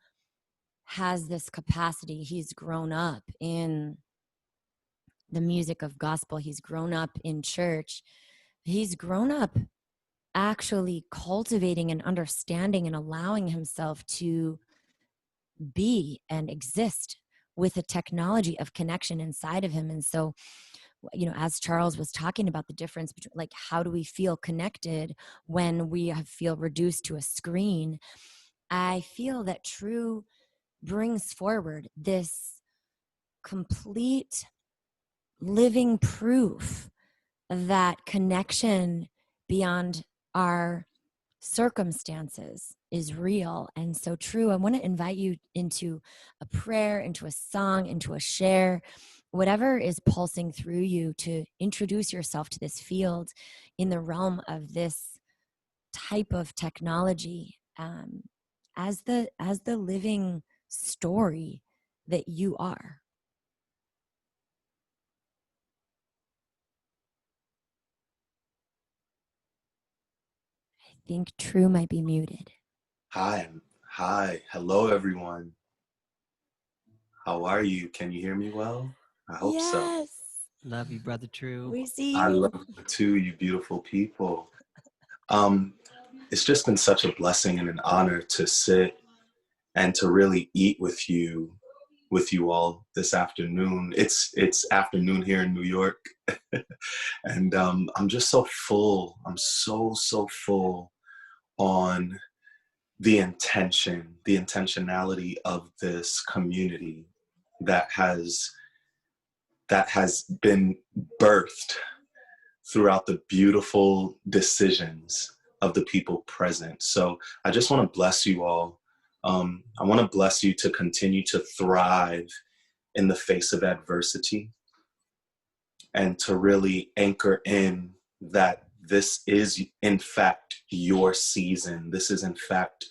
has this capacity. He's grown up in the music of gospel. He's grown up in church. He's grown up actually cultivating and understanding and allowing himself to be and exist with a technology of connection inside of him. And so, you know, as Charles was talking about the difference between, like, how do we feel connected when we feel reduced to a screen? I feel that Tru brings forward this complete living proof that connection beyond our circumstances is real. And so, Tru, I want to invite you into a prayer, into a song, into a share, whatever is pulsing through you, to introduce yourself to this field in the realm of this type of technology, as the living story that you are. I think Tru might be muted. Hi, hello everyone. How are you? Can you hear me well? I hope so. Yes. Love you, Brother Tru. We see I you. love you too, you beautiful people. It's just been such a blessing and an honor to sit and to really eat with you all this afternoon. It's afternoon here in New York. And I'm just so full. I'm so full on the intentionality of this community that has been birthed throughout the beautiful decisions of the people present. So I just want to bless you all. I want to bless you to continue to thrive in the face of adversity, and to really anchor in that this is in fact your season. This is in fact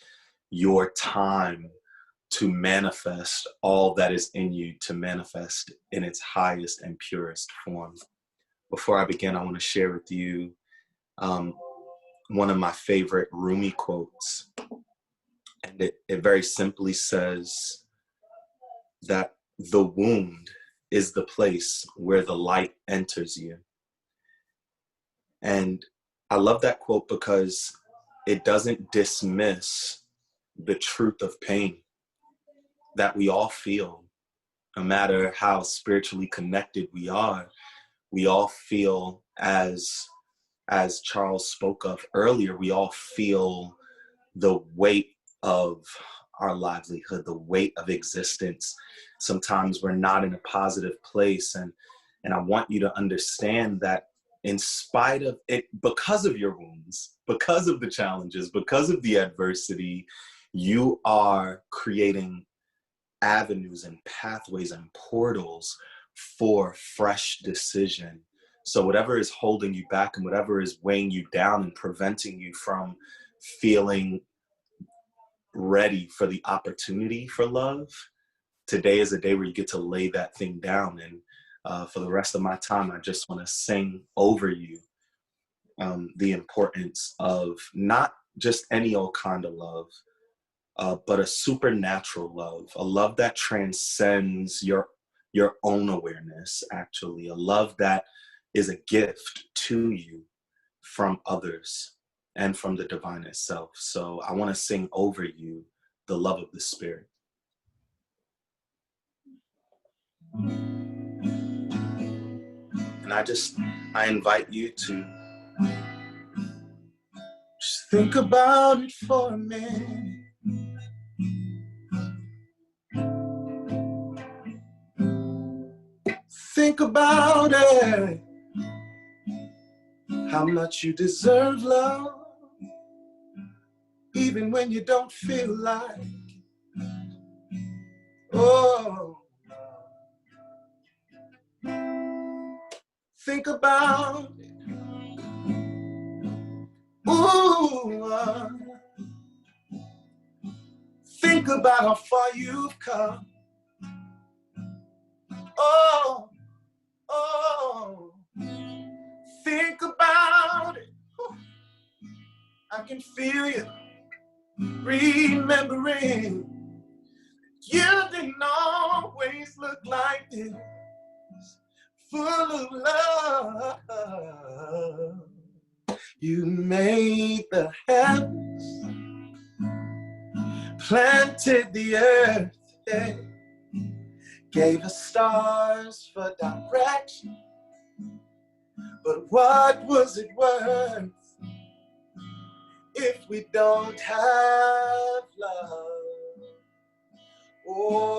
your time to manifest all that is in you, to manifest in its highest and purest form. Before I begin, I want to share with you one of my favorite Rumi quotes. And it very simply says that the wound is the place where the light enters you. And I love that quote because it doesn't dismiss the truth of pain that we all feel. No matter how spiritually connected we are, we all feel, as Charles spoke of earlier, we all feel the weight of our livelihood, the weight of existence. Sometimes we're not in a positive place. And I want you to understand that in spite of it, because of your wounds, because of the challenges, because of the adversity, you are creating avenues and pathways and portals for fresh decision. So whatever is holding you back and whatever is weighing you down and preventing you from feeling ready for the opportunity for love, today is a day where you get to lay that thing down. And for the rest of my time, I just want to sing over you the importance of not just any old kind of love, but a supernatural love, a love that transcends your own awareness, actually, a love that is a gift to you from others and from the divine itself. So I want to sing over you the love of the Spirit. And I invite you to just think about it for a minute. Think about it. How much you deserve love. even when you don't feel like it. Oh, think about it. Ooh, think about how far you've come. Oh, oh, think about it. I can feel you remembering. You didn't always look like this, full of love. You made the heavens, planted the earth, yeah. Gave us stars for direction. But what was it worth if we don't have love? Oh,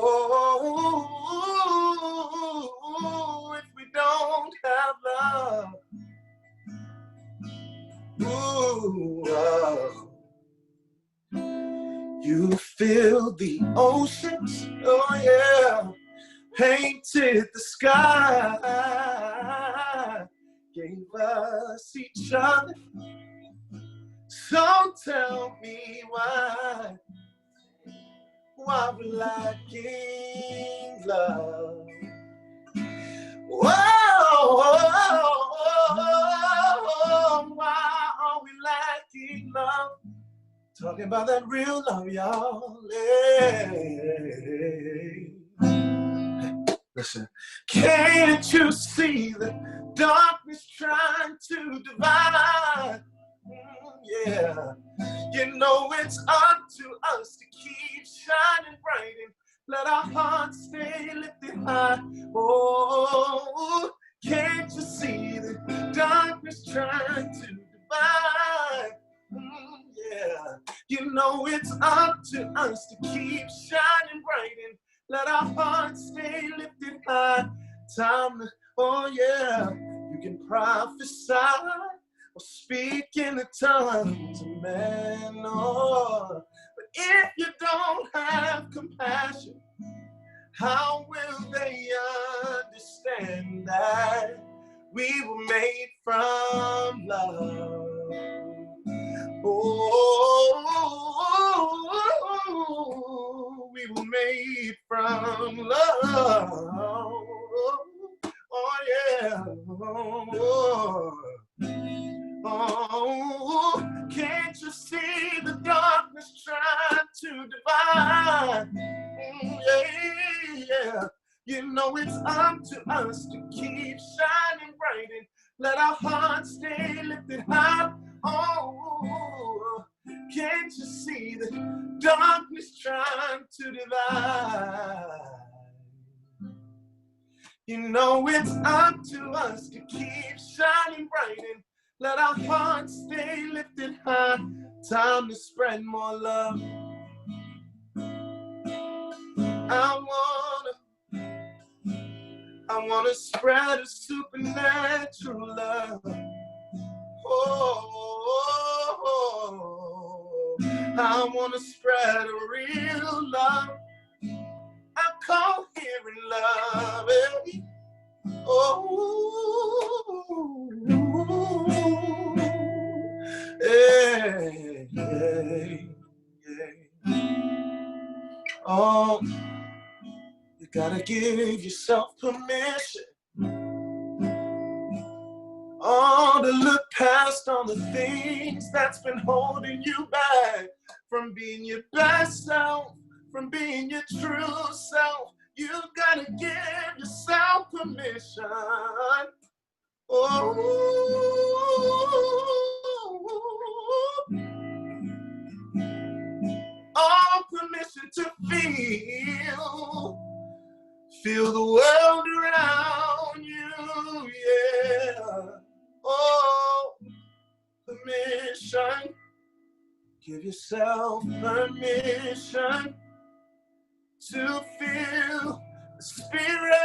if we don't have love. Ooh, you filled the oceans, oh yeah, painted the sky, gave us each other. So tell me why we're lacking love. Whoa, why are we lacking love? Talking about that real love, y'all. Hey. Listen, can't you see the darkness trying to divide? Yeah, you know it's up to us to keep shining bright and let our hearts stay lifted high. Oh, can't you see the darkness trying to divide? Yeah, you know it's up to us to keep shining bright and let our hearts stay lifted high. Time to, oh yeah, you can prophesy or speak in the tongues of man, oh, but if you don't have compassion, how will they understand that we were made from love? Oh, we were made from love. Oh yeah. Oh, can't you see the darkness trying to divide? Yeah. You know it's up to us to keep shining bright and let our hearts stay lifted high. Oh, can't you see the darkness trying to divide? You know it's up to us to keep shining bright and let our hearts stay lifted high. Time to spread more love. I wanna spread a supernatural love. Oh, I wanna spread a real love. I call hearing love. Oh, hey, hey, hey. Oh, you gotta give yourself permission. Oh, to look past all the things that's been holding you back from being your best self, from being your true self. You gotta give yourself permission. Oh, all permission to feel the world around you, yeah. Oh, permission, give yourself permission to feel the spirit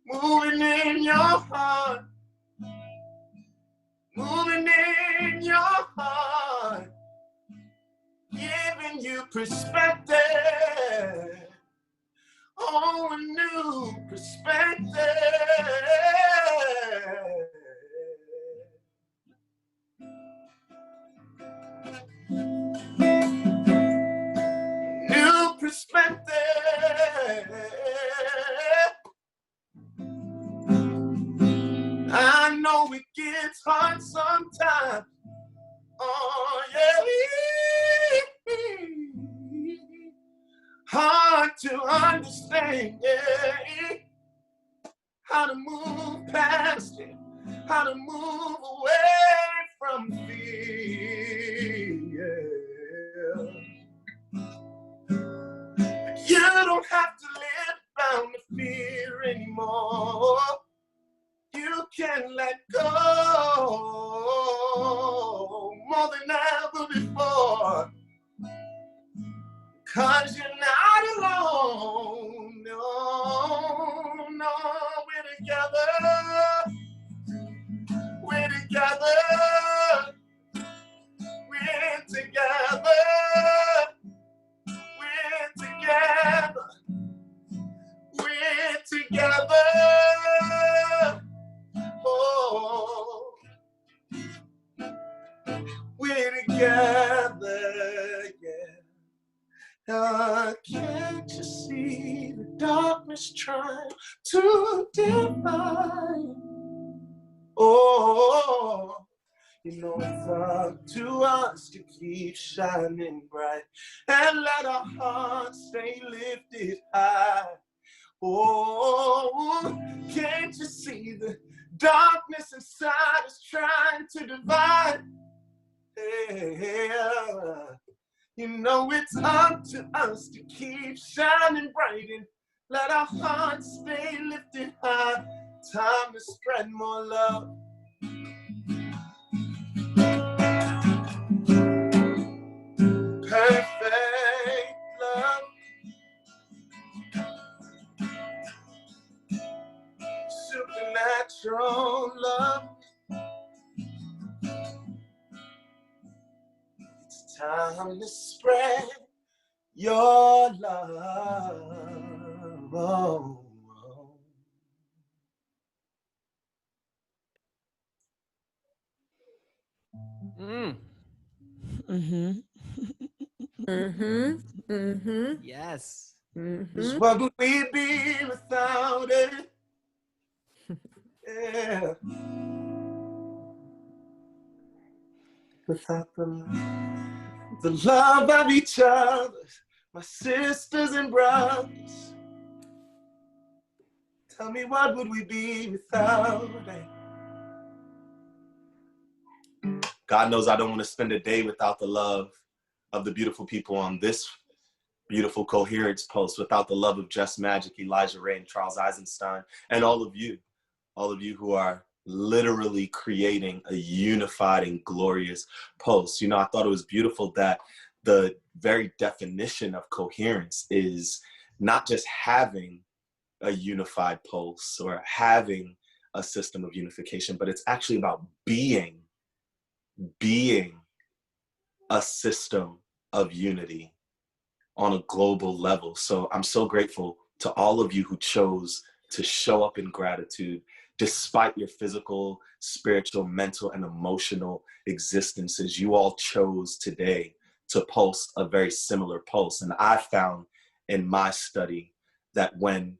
moving in your heart. new perspective. Oh, a new perspective. New perspective. I know it gets hard sometimes. Oh, yeah. Hard to understand, yeah. How to move past it, how to move away from fear, yeah. You don't have to live bound to fear anymore. You can let go more than ever before. 'Cause you're not alone. No, no, we're together. We're together. We're together. We're together. We're together. Oh, we're together, yeah. Can't you see the darkness trying to divide? Oh, you know it's up to us to keep shining bright and let our hearts stay lifted high. Oh, can't you see the darkness inside us trying to divide? Yeah. You know it's up to us to keep shining bright and let our hearts stay lifted high. Time to spread more love. Perfect love. Supernatural love. It's time to spread your love. Oh, oh. Mm-hmm. Mm-hmm. Mm-hmm. Yes. Mm-hmm. What would we be without it? Yeah. Without the love of each other, my sisters and brothers. Tell me, what would we be without it? God knows I don't want to spend a day without the love of the beautiful people on this beautiful Coherence Pulse, without the love of Jess Magic, Elijah Ray, and Charles Eisenstein, and all of you who are literally creating a unified and glorious pulse. You know, I thought it was beautiful that the very definition of coherence is not just having a unified pulse or having a system of unification, but it's actually about being a system of unity on a global level. So I'm so grateful to all of you who chose to show up in gratitude despite your physical, spiritual, mental, and emotional existences. You all chose today to pulse a very similar pulse. And I found in my study that when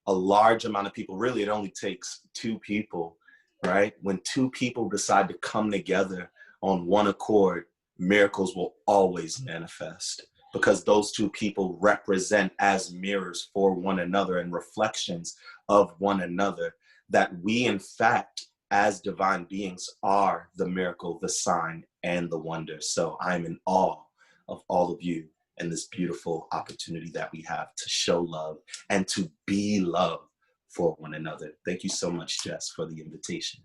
a large amount of people, really it only takes 2 people, right? When 2 people decide to come together on one accord, miracles will always manifest, because those 2 people represent as mirrors for one another and reflections of one another, that we in fact as divine beings are the miracle, the sign, and the wonder. So I'm in awe of all of you and this beautiful opportunity that we have to show love and to be love for one another. Thank you so much, Jess, for the invitation.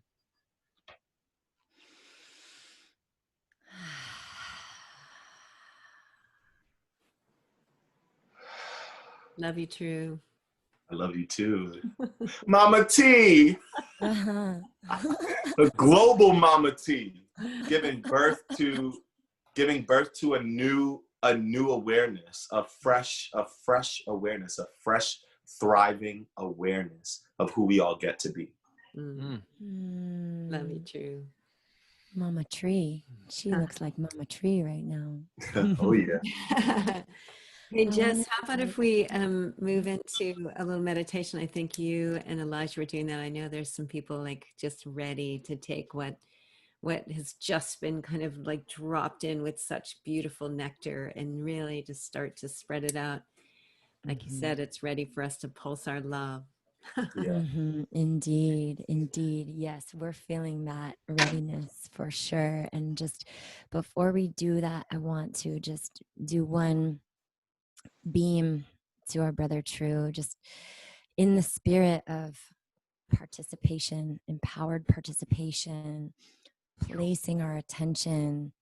Love you, Tru. I love you too. Mama T, Uh-huh. the global Mama T, giving birth to a new a new awareness, a fresh awareness, a fresh, thriving awareness of who we all get to be. Love you, Tru. Mama Tree. She looks like Mama Tree right now. Oh yeah. Hey, Jess, how about if we move into a little meditation? I think you and Elijah were doing that. I know there's some people like just ready to take what has just been kind of like dropped in with such beautiful nectar and really just start to spread it out. Like you said, it's ready for us to pulse our love. Yeah. Indeed, indeed. Yes, we're feeling that readiness for sure. And just before we do that, I want to just do one beam to our brother Tru, just in the spirit of participation, empowered participation, placing our attention,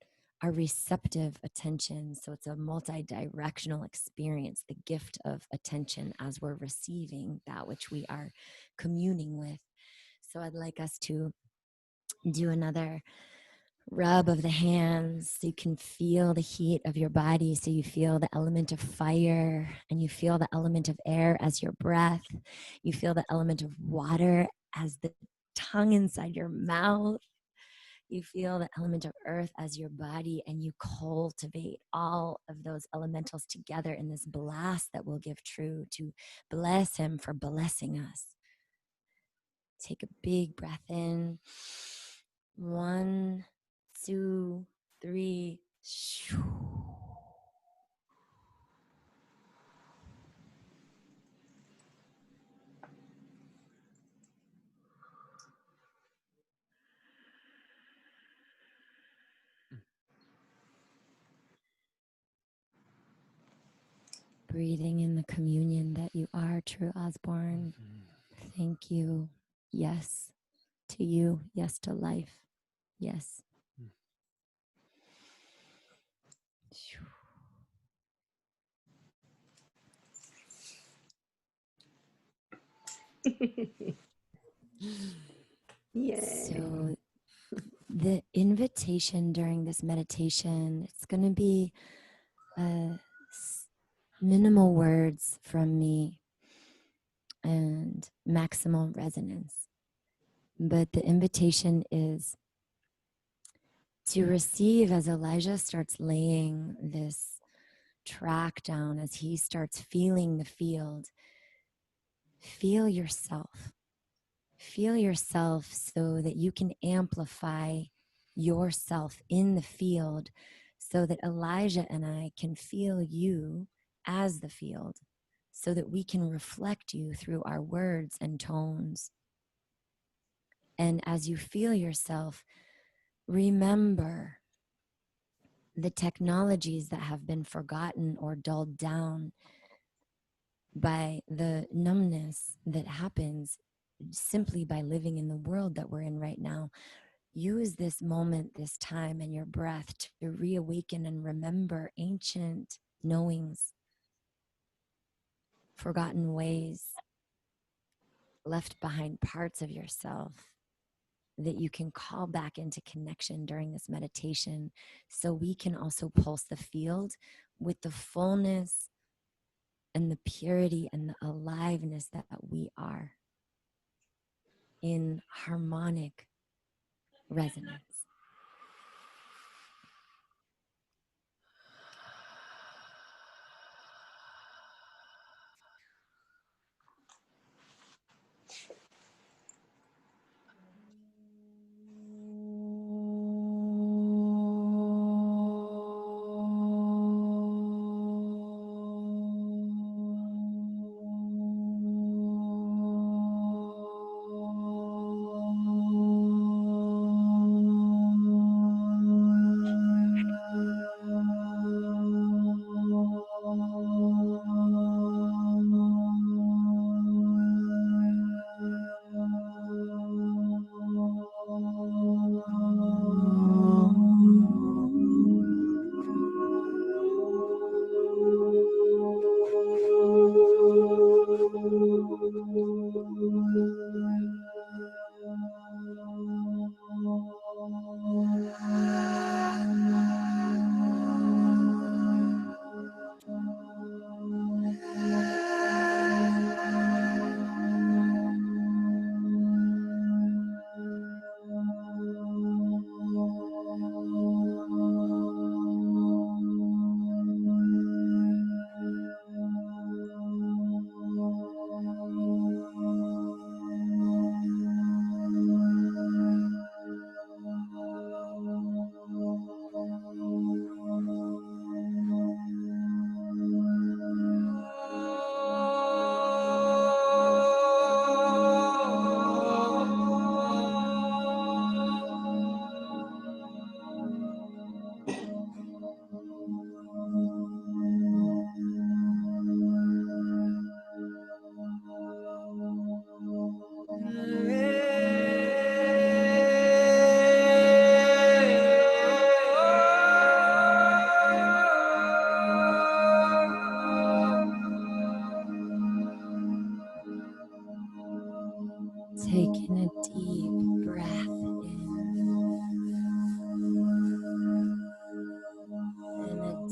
our receptive attention. So it's a multi-directional experience, the gift of attention as we're receiving that which we are communing with. So I'd like us to do another rub of the hands so you can feel the heat of your body. So you feel the element of fire and you feel the element of air as your breath. You feel the element of water as the tongue inside your mouth. You feel the element of earth as your body, and you cultivate all of those elementals together in this blast that we'll give Tru to bless him for blessing us. Take a big breath in. 1, 2, 3. Breathing in the communion that you are, Tru Osborne. Thank you. Yes to you. Yes to life. Yes. Yay. So the invitation during this meditation, it's going to be minimal words from me and maximal resonance. But the invitation is to receive as Elijah starts laying this track down, as he starts feeling the field. Feel yourself. Feel yourself so that you can amplify yourself in the field so that Elijah and I can feel you as the field so that we can reflect you through our words and tones. And as you feel yourself, remember the technologies that have been forgotten or dulled down by the numbness that happens simply by living in the world that we're in right now. Use this moment, this time, and your breath to reawaken and remember ancient knowings, forgotten ways, left behind parts of yourself that you can call back into connection during this meditation, so we can also pulse the field with the fullness and the purity and the aliveness that we are in harmonic resonance.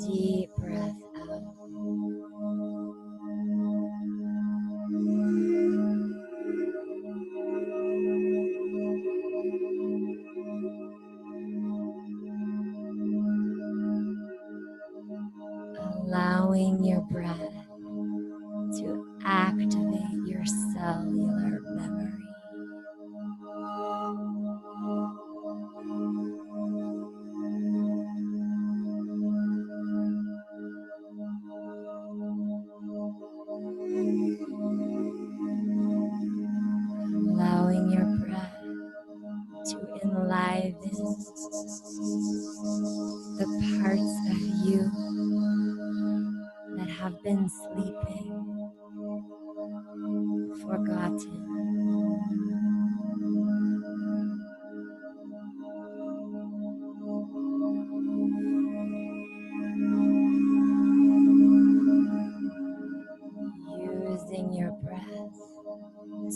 Deep breath out. Allowing your breath to activate your cellular memory. Allowing your breath to enliven the parts of you that have been sleeping, forgotten. Using your breath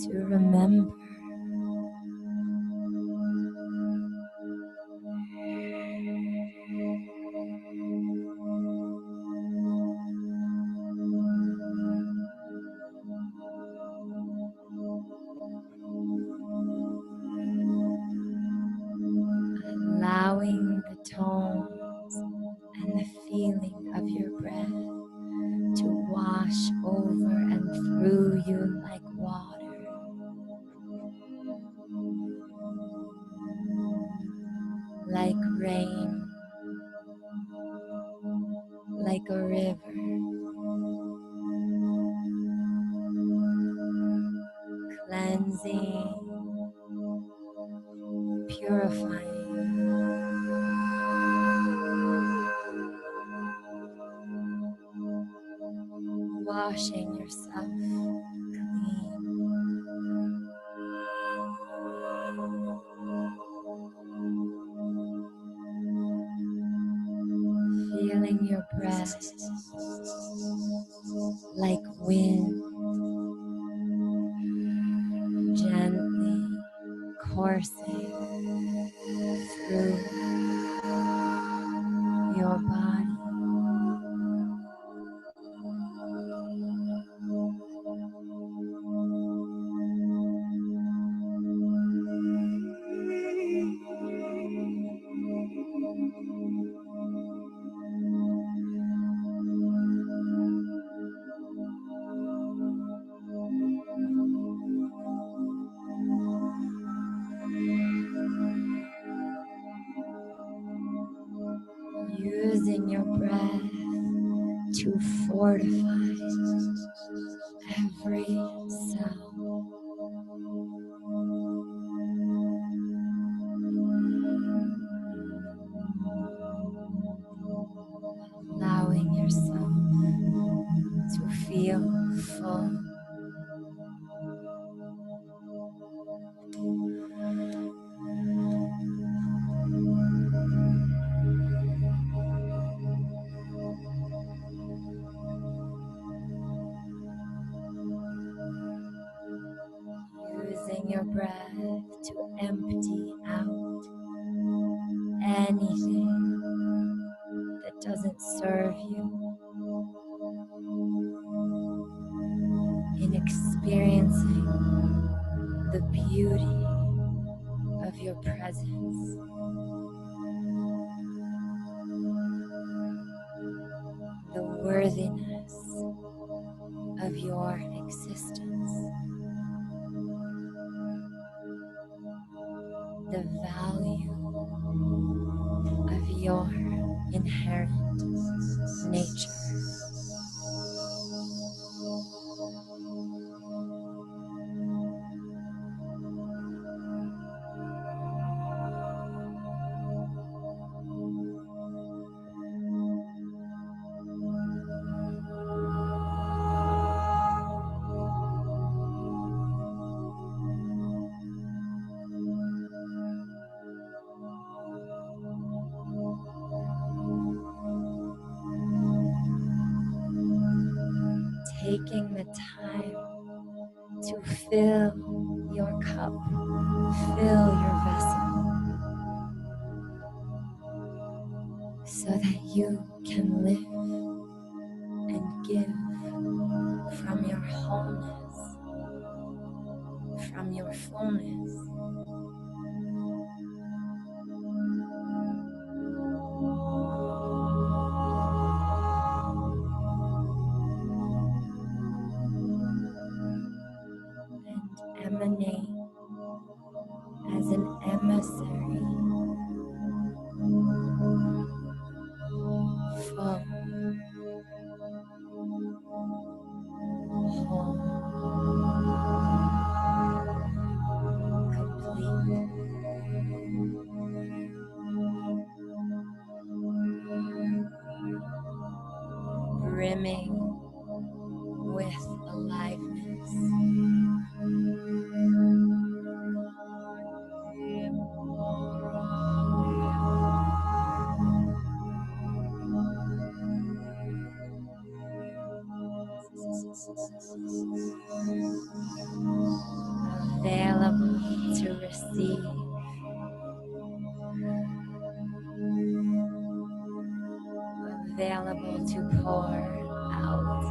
to remember. Allowing the tones and the feeling of your breath to wash over and through you like water. Like rain, like a river, cleansing, purifying, washing yourself clean. Feeling your breath like wind, gently coursing through your body. Using your breath to fortify every cell. Allowing yourself to feel full. Using your breath to empty out anything that doesn't serve you, in experiencing the beauty of your presence. The worthiness of your existence. The value of your inherent nature. Taking the time to fill your cup, fill your vessel, so that you can live and give from your wholeness, from your fullness. And emanate as an emissary, full, whole, complete, brimming with aliveness. Available to receive, available to pour out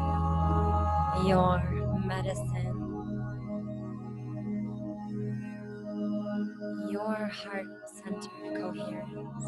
your medicine, your heart-centered coherence.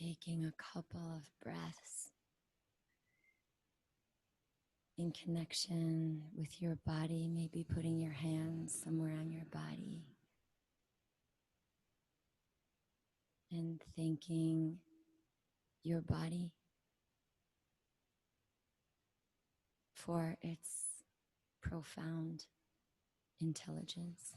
taking a couple of breaths in connection with your body, maybe putting your hands somewhere on your body and thanking your body for its profound intelligence.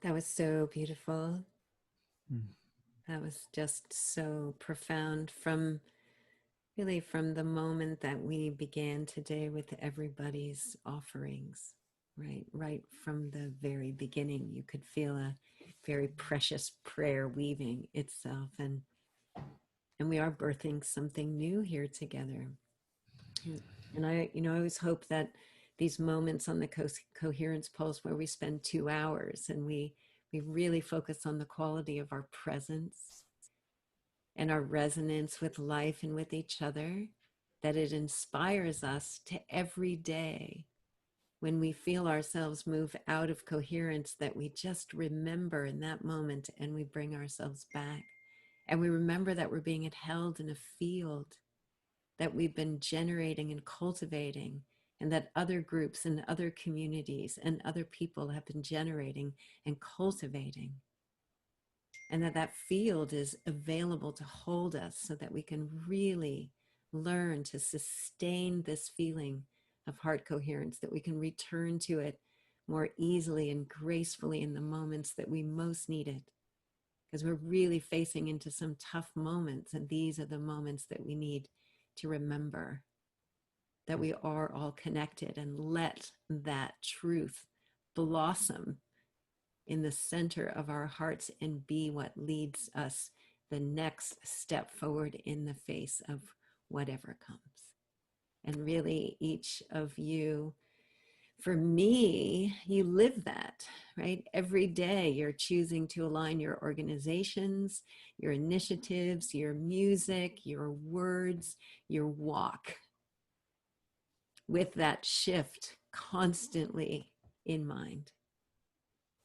That was so beautiful. Mm. That was just so profound from the moment that we began today with everybody's offerings, right from the very beginning. You could feel a very precious prayer weaving itself, and we are birthing something new here together. And I always hope that these moments on the Coherence Pulse, where we spend 2 hours and we really focus on the quality of our presence and our resonance with life and with each other, that it inspires us to every day, when we feel ourselves move out of coherence, that we just remember in that moment and we bring ourselves back. And we remember that we're being held in a field that we've been generating and cultivating, and that other groups and other communities and other people have been generating and cultivating. And that field is available to hold us so that we can really learn to sustain this feeling of heart coherence, that we can return to it more easily and gracefully in the moments that we most need it. Because we're really facing into some tough moments, and these are the moments that we need to remember that we are all connected, and let that truth blossom in the center of our hearts and be what leads us the next step forward in the face of whatever comes. And really, each of you, for me, you live that, right? Every day you're choosing to align your organizations, your initiatives, your music, your words, your walk with that shift constantly in mind.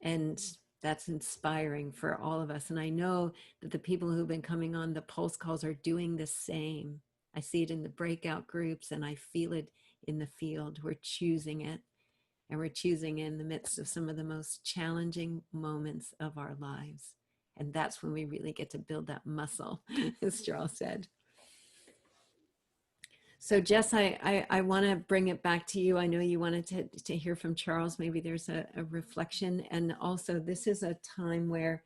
And that's inspiring for all of us. And I know that the people who've been coming on the Pulse calls are doing the same. I see it in the breakout groups, and I feel it in the field. We're choosing it, and we're choosing in the midst of some of the most challenging moments of our lives. And that's when we really get to build that muscle, as Charles said. So Jess, I want to bring it back to you. I know you wanted to hear from Charles. Maybe there's a reflection. And also, this is a time where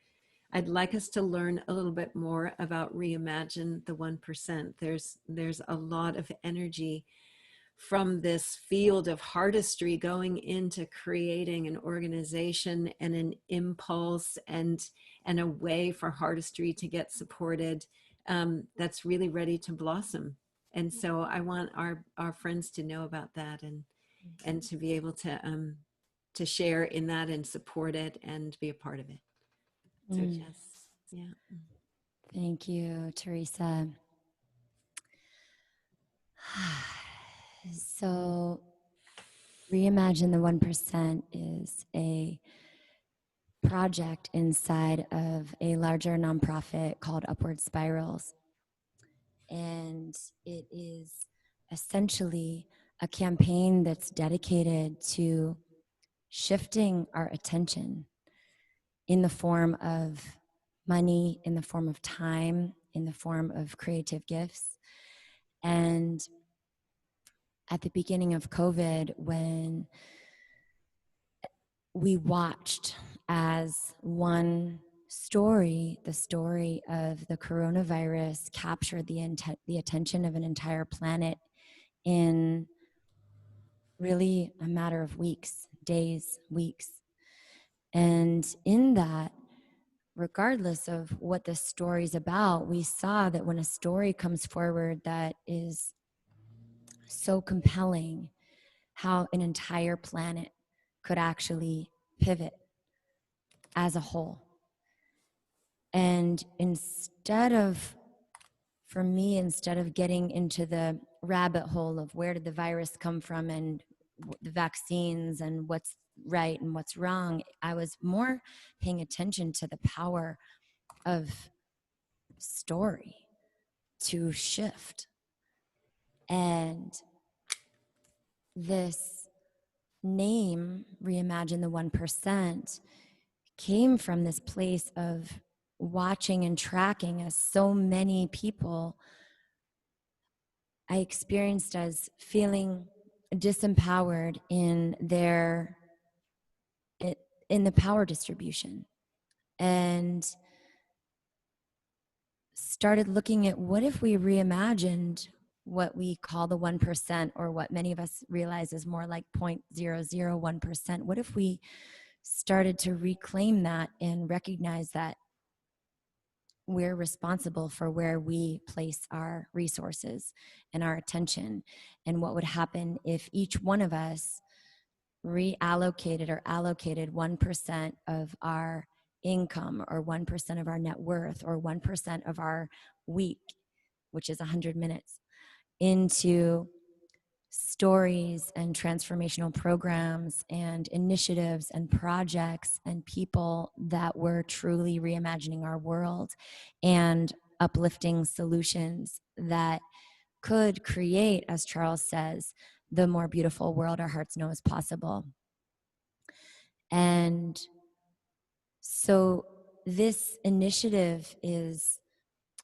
I'd like us to learn a little bit more about Reimagine the 1%. There's a lot of energy from this field of heartistry going into creating an organization and an impulse and a way for heartistry to get supported, that's really ready to blossom. And so I want our friends to know about that, and to be able to share in that and support it and be a part of it. So Jess, yeah. Thank you, Teresa. So Reimagine the 1% is a project inside of a larger nonprofit called Upward Spirals. And it is essentially a campaign that's dedicated to shifting our attention in the form of money, in the form of time, in the form of creative gifts, And at the beginning of COVID, when we watched as one story, the story of the coronavirus, captured the attention of an entire planet in really a matter of weeks, days, weeks. And in that, regardless of what the story's about, we saw that when a story comes forward that is so compelling, how an entire planet could actually pivot as a whole. And for me, instead of getting into the rabbit hole of where did the virus come from and the vaccines and what's right and what's wrong, I was more paying attention to the power of story to shift. And this name, Reimagine the 1%, came from this place of watching and tracking as so many people I experienced as feeling disempowered in the power distribution, and started looking at what if we reimagined what we call the 1%, or what many of us realize is more like 0.001%. What if we started to reclaim that and recognize that we're responsible for where we place our resources and our attention, and what would happen if each one of us reallocated or allocated 1% of our income, or 1% of our net worth, or 1% of our week, which is 100 minutes, into stories and transformational programs and initiatives and projects and people that were truly reimagining our world and uplifting solutions that could create, as Charles says, the more beautiful world our hearts know is possible. And so this initiative is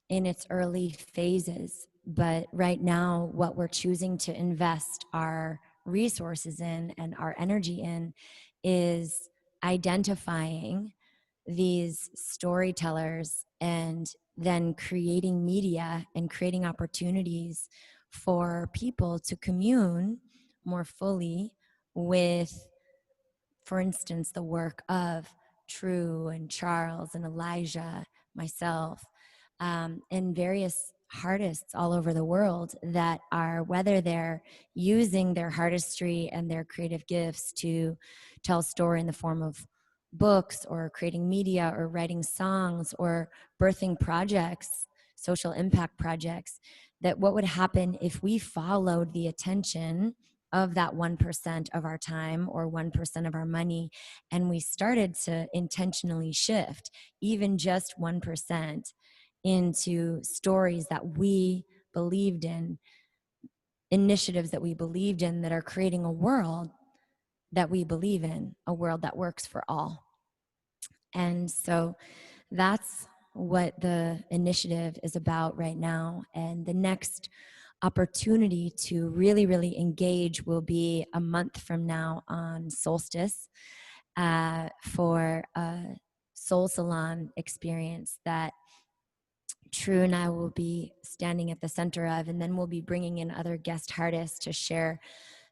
in its early phases, but right now what we're choosing to invest our resources in and our energy in is identifying these storytellers and then creating media and creating opportunities for people to commune more fully with, for instance, the work of Tru and Charles and Elijah, myself, and various heartists all over the world that are, whether they're using their artistry and their creative gifts to tell a story in the form of books, or creating media, or writing songs, or birthing projects, social impact projects, that what would happen if we followed the attention of that 1% of our time, or 1% of our money, and we started to intentionally shift even just 1% into stories that we believed in, initiatives that we believed in, that are creating a world that we believe in, a world that works for all. And so that's what the initiative is about right now. And the next opportunity to really, really engage will be a month from now on solstice, for a soul salon experience that Tru and I will be standing at the center of, and then we'll be bringing in other guest artists to share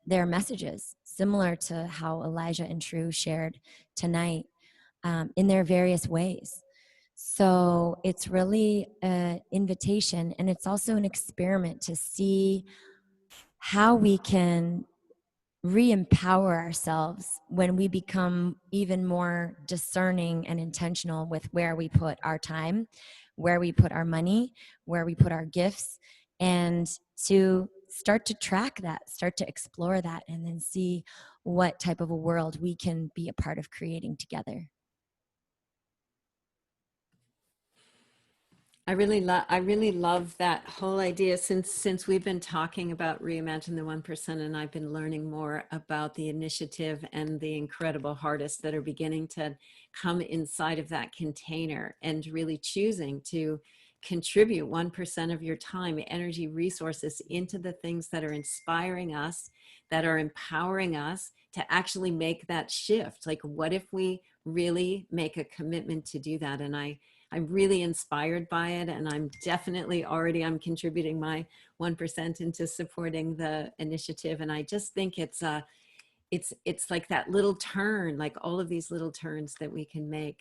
their messages, similar to how Elijah and Tru shared tonight, in their various ways. So it's really an invitation, and it's also an experiment to see how we can re-empower ourselves when we become even more discerning and intentional with where we put our time, where we put our money, where we put our gifts, and to start to track that, start to explore that, and then see what type of a world we can be a part of creating together. I really love that whole idea, since we've been talking about Reimagine the 1%, and I've been learning more about the initiative and the incredible artists that are beginning to come inside of that container and really choosing to contribute 1% of your time, energy, resources into the things that are inspiring us, that are empowering us to actually make that shift. Like, what if we really make a commitment to do that? And I'm really inspired by it, and I'm definitely I'm contributing my 1% into supporting the initiative. And I just think it's like that little turn, like all of these little turns that we can make.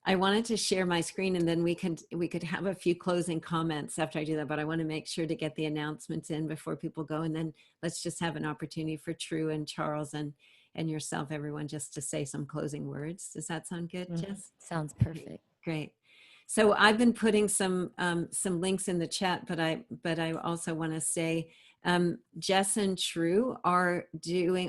I wanted to share my screen, and then we could have a few closing comments after I do that, but I want to make sure to get the announcements in before people go, and then let's just have an opportunity for Tru and Charles and yourself, everyone, just to say some closing words. Does that sound good, Jess? Sounds perfect. Great. So I've been putting some links in the chat, but I also want to say Jess and Tru are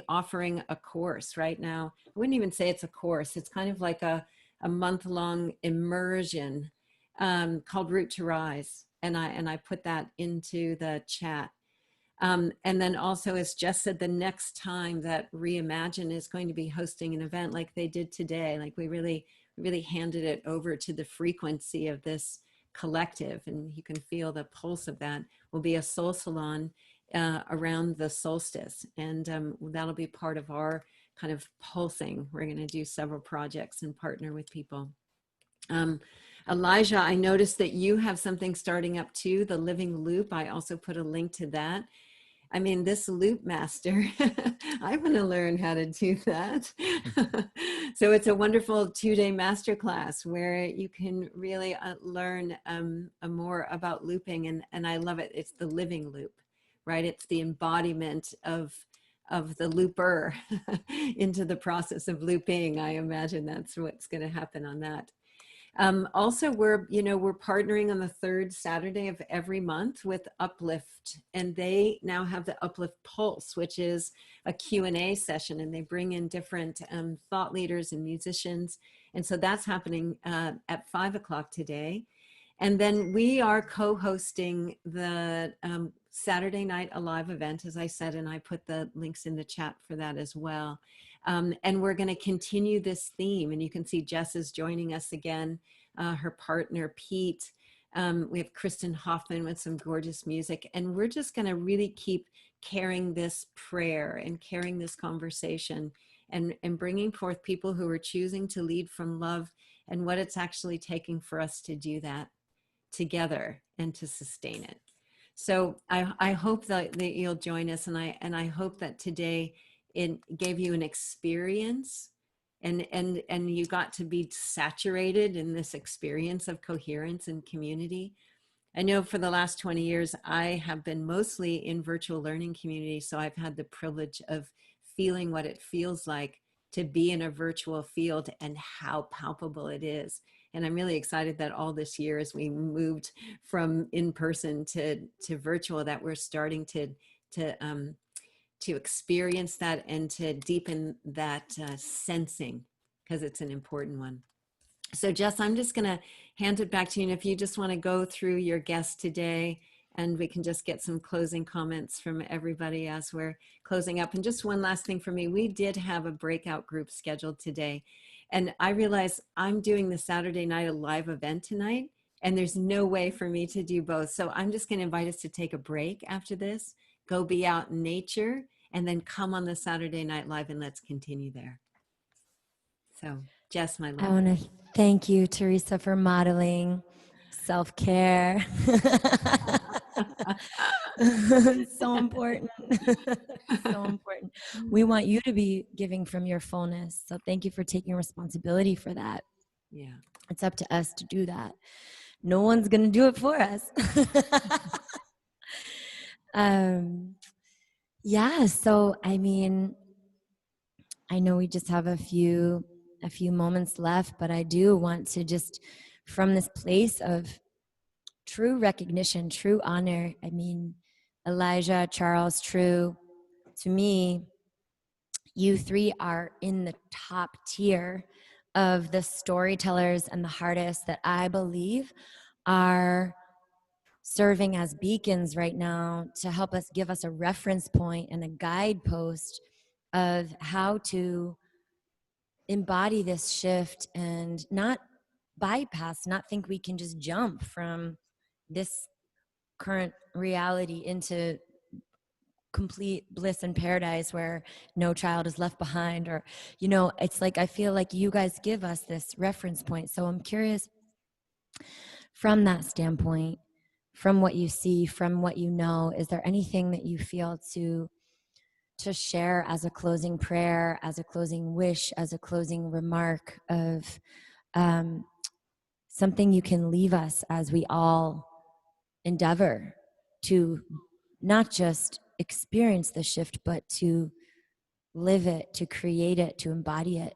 offering a course right now. I wouldn't even say it's a course. It's kind of like a month-long immersion called Root to Rise, and I put that into the chat. And then also, as Jess said, the next time that Reimagine is going to be hosting an event like they did today, like we really handed it over to the frequency of this collective, and you can feel the pulse of that, will be a soul salon around the solstice. And that'll be part of our kind of pulsing. We're going to do several projects and partner with people. Elijah, I noticed that you have something starting up too, the Living Loop. I also put a link to that. I mean, this loop master, I want to learn how to do that. So it's a wonderful 2-day masterclass where you can really learn more about looping. And I love it. It's the living loop, right? It's the embodiment of the looper into the process of looping. I imagine that's what's going to happen on that. Also, we're partnering on the 3rd Saturday of every month with Uplift, and they now have the Uplift Pulse, which is a Q&A session, and they bring in different thought leaders and musicians. And so that's happening at 5 o'clock today. And then we are co-hosting the Saturday Night Alive event, as I said, and I put the links in the chat for that as well. And we're going to continue this theme, and you can see Jess is joining us again, her partner Pete. We have Kristen Hoffman with some gorgeous music, and we're just going to really keep carrying this prayer and carrying this conversation and bringing forth people who are choosing to lead from love and what it's actually taking for us to do that together and to sustain it. So I hope that you'll join us, and I hope that today it gave you an experience and you got to be saturated in this experience of coherence and community. I know for the last 20 years, I have been mostly in virtual learning community. So I've had the privilege of feeling what it feels like to be in a virtual field and how palpable it is. And I'm really excited that all this year, as we moved from in-person to virtual, that we're starting to experience that and to deepen that sensing, because it's an important one. So Jess, I'm just going to hand it back to you. And if you just want to go through your guest today, and we can just get some closing comments from everybody as we're closing up. And just one last thing for me, we did have a breakout group scheduled today. And I realized I'm doing the Saturday Night Alive event tonight, and there's no way for me to do both. So I'm just going to invite us to take a break after this, go be out in nature, and then come on the Saturday Night Live, and let's continue there. So Jess, my love. I want to thank you, Teresa, for modeling self-care. So important. So important. We want you to be giving from your fullness. So thank you for taking responsibility for that. Yeah. It's up to us to do that. No one's going to do it for us. Yeah. So, I mean, I know we just have a few moments left, but I do want to just, from this place of true recognition, true honor. I mean, Elijah, Charles, Tru, to me, you three are in the top tier of the storytellers and the heartists that I believe are serving as beacons right now to help us, give us a reference point and a guidepost of how to embody this shift and not bypass, not think we can just jump from this current reality into complete bliss and paradise where no child is left behind. Or, you know, it's like, I feel like you guys give us this reference point. So I'm curious, from that standpoint, from what you see, from what you know, is there anything that you feel to share as a closing prayer, as a closing wish, as a closing remark of something you can leave us as we all endeavor to not just experience the shift, but to live it, to create it, to embody it,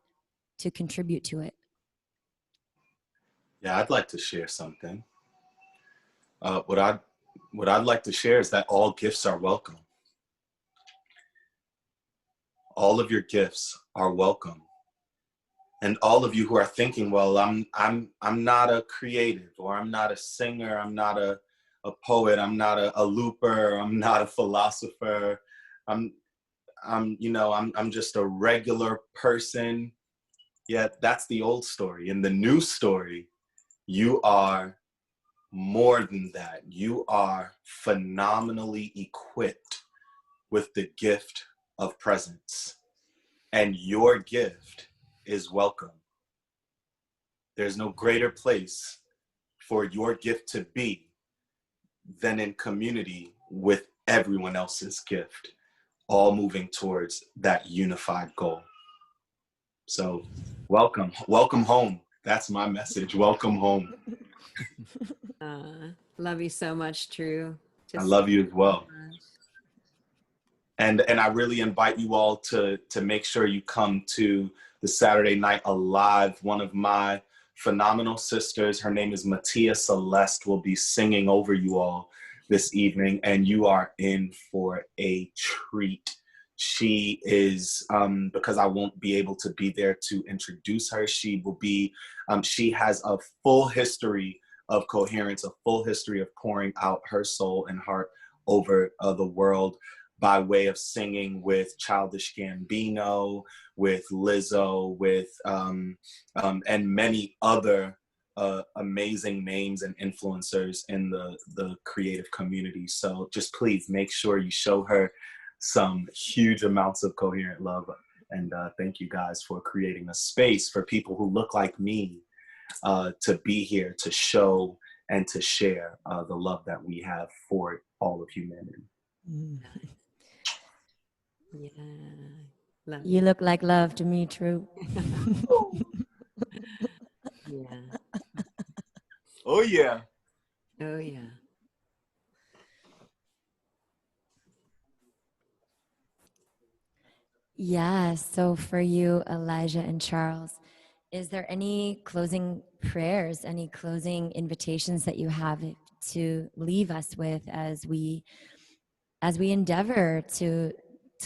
to contribute to it? Yeah, I'd like to share something. What I'd like to share is that all gifts are welcome. All of your gifts are welcome. And all of you who are thinking, well, I'm not a creative, or I'm not a singer, I'm not a poet, I'm not a looper, I'm not a philosopher, I'm just a regular person. Yet that's the old story. In the new story, you are more than that. You are phenomenally equipped with the gift of presence, and your gift is welcome. There's no greater place for your gift to be than in community with everyone else's gift, all moving towards that unified goal. So welcome home. That's my message. Welcome home. Love you so much, Tru. I love you as well. And I really invite you all to make sure you come to the Saturday Night Alive. One of my phenomenal sisters, her name is Mattia Celeste, will be singing over you all this evening, and you are in for a treat. She is, because I won't be able to be there to introduce her, she will be, she has a full history of coherence, a full history of pouring out her soul and heart over the world by way of singing with Childish Gambino, with Lizzo, with and many other amazing names and influencers in the creative community. So just please make sure you show her some huge amounts of coherent love. And thank you guys for creating a space for people who look like me to be here, to show and to share the love that we have for all of humanity. Yeah. You look like love to me, Tru. Yeah. Oh yeah. Oh yeah. Yeah, so for you, Elijah and Charles, is there any closing prayers, any closing invitations that you have to leave us with as we endeavor to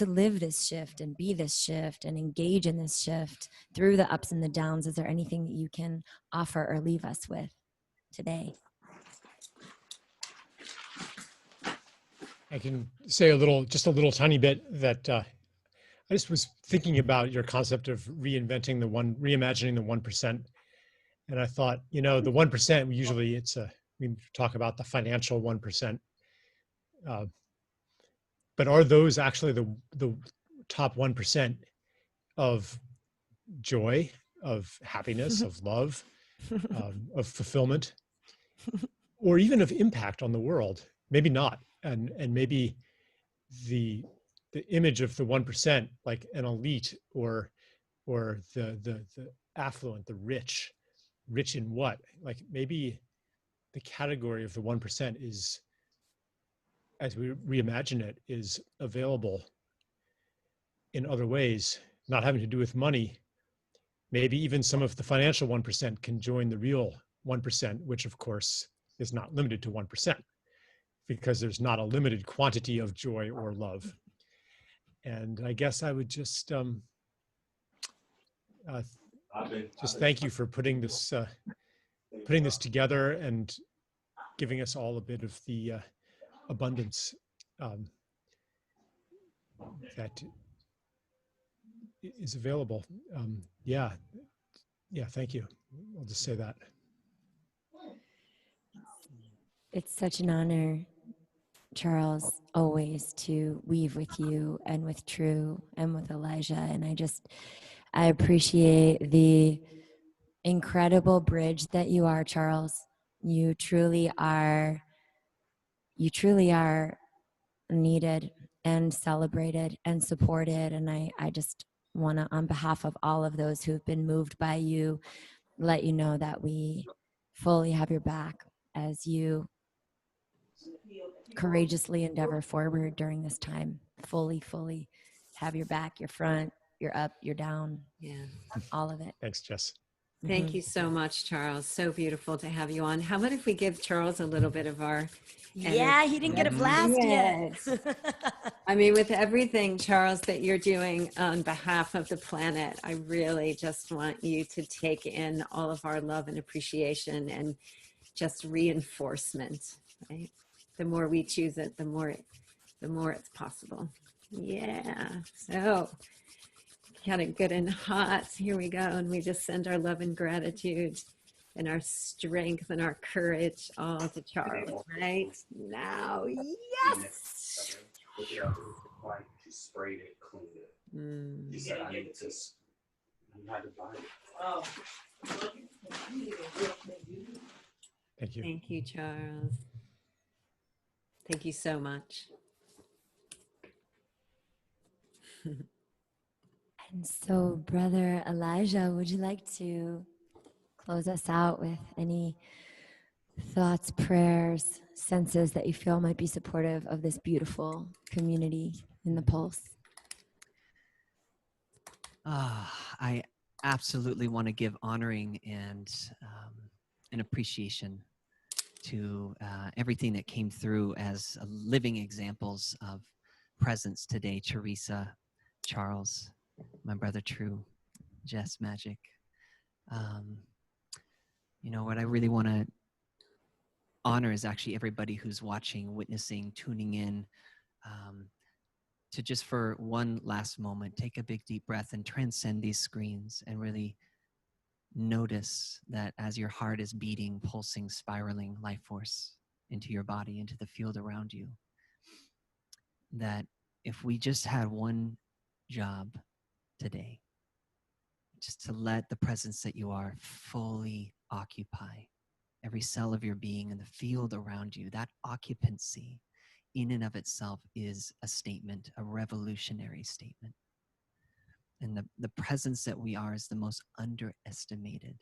live this shift and be this shift and engage in this shift through the ups and the downs? Is there anything that you can offer or leave us with today? I can say just a little tiny bit that I just was thinking about your concept of reimagining the 1%. And I thought, the 1%, usually we talk about the financial 1%. But are those actually the top 1% of joy, of happiness, of love, of fulfillment, or even of impact on the world? Maybe not. And maybe the image of the 1%, like an elite or the affluent, the rich in what? Like maybe the category of the 1% is, as we reimagine it, is available in other ways, not having to do with money. Maybe even some of the financial 1% can join the real 1%, which of course is not limited to 1%, because there's not a limited quantity of joy or love. And I guess I would just thank you for putting this together and giving us all a bit of the abundance that is available. Yeah, thank you. I'll just say that. It's such an honor, Charles, always to weave with you and with Tru and with Elijah. And I appreciate the incredible bridge that you are, Charles. You truly are needed and celebrated and supported. And I just want to, on behalf of all of those who have been moved by you, let you know that we fully have your back as you courageously endeavor forward during this time. Fully have your back, your front, your up, your down, Yeah. all of it. Thanks, Jess. Thank you so much, Charles. So beautiful to have you on. How about if we give Charles a little bit of our Yeah, he didn't get a blast yet. I mean, with everything, Charles, that you're doing on behalf of the planet, I really just want you to take in all of our love and appreciation and just reinforcement, right? The more we choose it, the more it's possible. Yeah. So got it good and hot. Here we go. And we just send our love and gratitude and our strength and our courage all to Charles right now. Yes. She sprayed it, cleaned it. He said, I need to. You had to buy it. Oh. Thank you. Thank you, Charles. Thank you so much. And so, Brother Elijah, would you like to close us out with any thoughts, prayers, senses that you feel might be supportive of this beautiful community in the Pulse? I absolutely want to give honoring and an appreciation to everything that came through as living examples of presence today. Teresa, Charles, my brother Tru, Jess Magic. You know, what I really want to honor is actually everybody who's watching, witnessing, tuning in, to just for one last moment, take a big deep breath and transcend these screens and really notice that as your heart is beating, pulsing, spiraling life force into your body, into the field around you, that if we just had one job today, just to let the presence that you are fully occupy every cell of your being and the field around you, that occupancy in and of itself is a statement, a revolutionary statement. And the presence that we are is the most underestimated,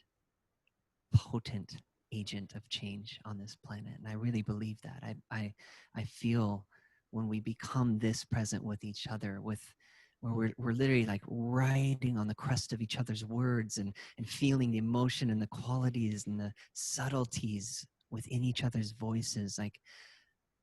potent agent of change on this planet. And I really believe that. I feel when we become this present with each other, where we're literally like riding on the crest of each other's words and feeling the emotion and the qualities and the subtleties within each other's voices. Like,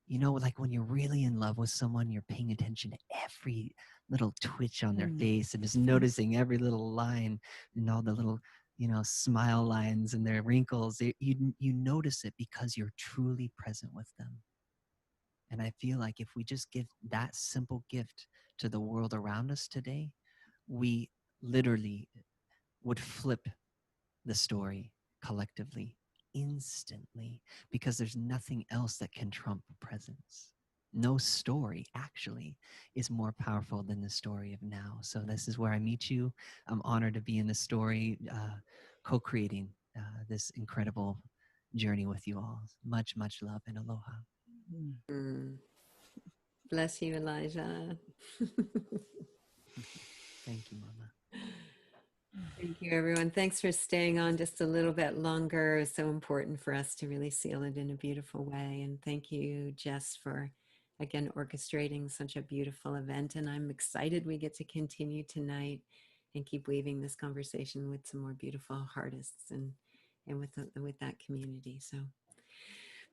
you know, like when you're really in love with someone, you're paying attention to every little twitch on their face and just noticing every little line and all the little, you know, smile lines and their wrinkles. You notice it because you're truly present with them. And I feel like if we just give that simple gift to the world around us today, we literally would flip the story collectively, instantly, because there's nothing else that can trump presence. No story actually is more powerful than the story of now. So this is where I meet you. I'm honored to be in this story, co-creating this incredible journey with you all. Much, much love and aloha. Bless you, Elijah. Thank you, Mama. Thank you, everyone. Thanks for staying on just a little bit longer. It's so important for us to really seal it in a beautiful way. And thank you, Jess, for, again, orchestrating such a beautiful event. And I'm excited we get to continue tonight and keep weaving this conversation with some more beautiful heartists and with that community. So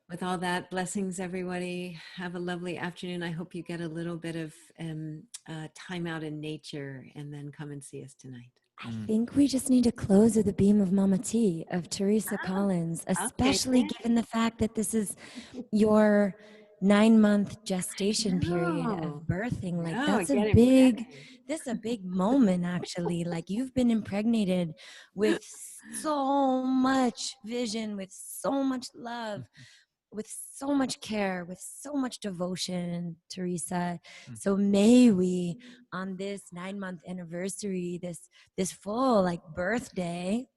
with all that, blessings, everybody. Have a lovely afternoon. I hope you get a little bit of time out in nature and then come and see us tonight. I think we just need to close with a beam of Mama T of Teresa Collins, especially given the fact that this is your 9-month gestation period of birthing. Like that's a big moment, actually. Like you've been impregnated with so much vision, with so much love, with so much care, with so much devotion, Teresa. So may we, on this 9-month anniversary, this full like birthday.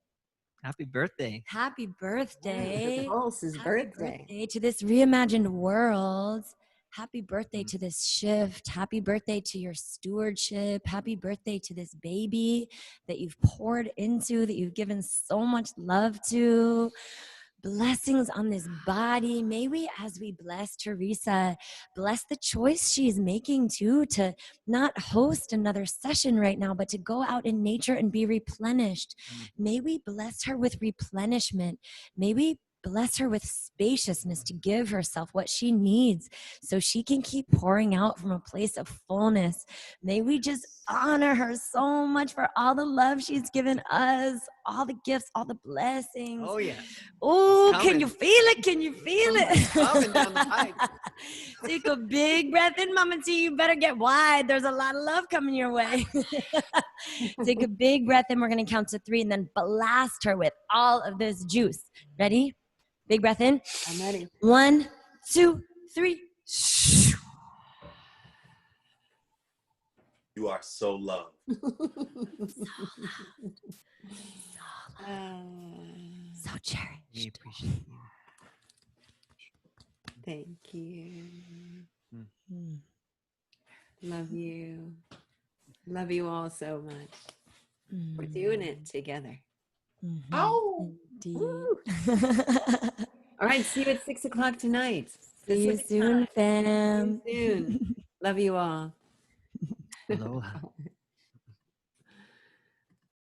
Happy birthday. Happy birthday. Pulse's birthday. To this reimagined world. Happy birthday to this shift. Happy birthday to your stewardship. Happy birthday to this baby that you've poured into, that you've given so much love to. Blessings on this body. May we, as we bless Teresa, bless the choice she's making too, to not host another session right now, but to go out in nature and be replenished. May we bless her with replenishment. May we bless her with spaciousness to give herself what she needs so she can keep pouring out from a place of fullness. May we just honor her so much for all the love she's given us, all the gifts, all the blessings. Oh, yeah. Oh, can you feel it? Can you feel it? Coming down the pipe. Take a big breath in, Mama T. You better get wide. There's a lot of love coming your way. Take a big breath in. We're going to count to 3 and then blast her with all of this juice. Ready? Big breath in. I'm ready. 1, 2, 3. You are so loved. So cherished. We appreciate you. Thank you. Love you. Love you all so much. We're doing it together. Oh, All right, see you at 6 o'clock tonight. See you soon, fam. See you soon. Love you all. Aloha.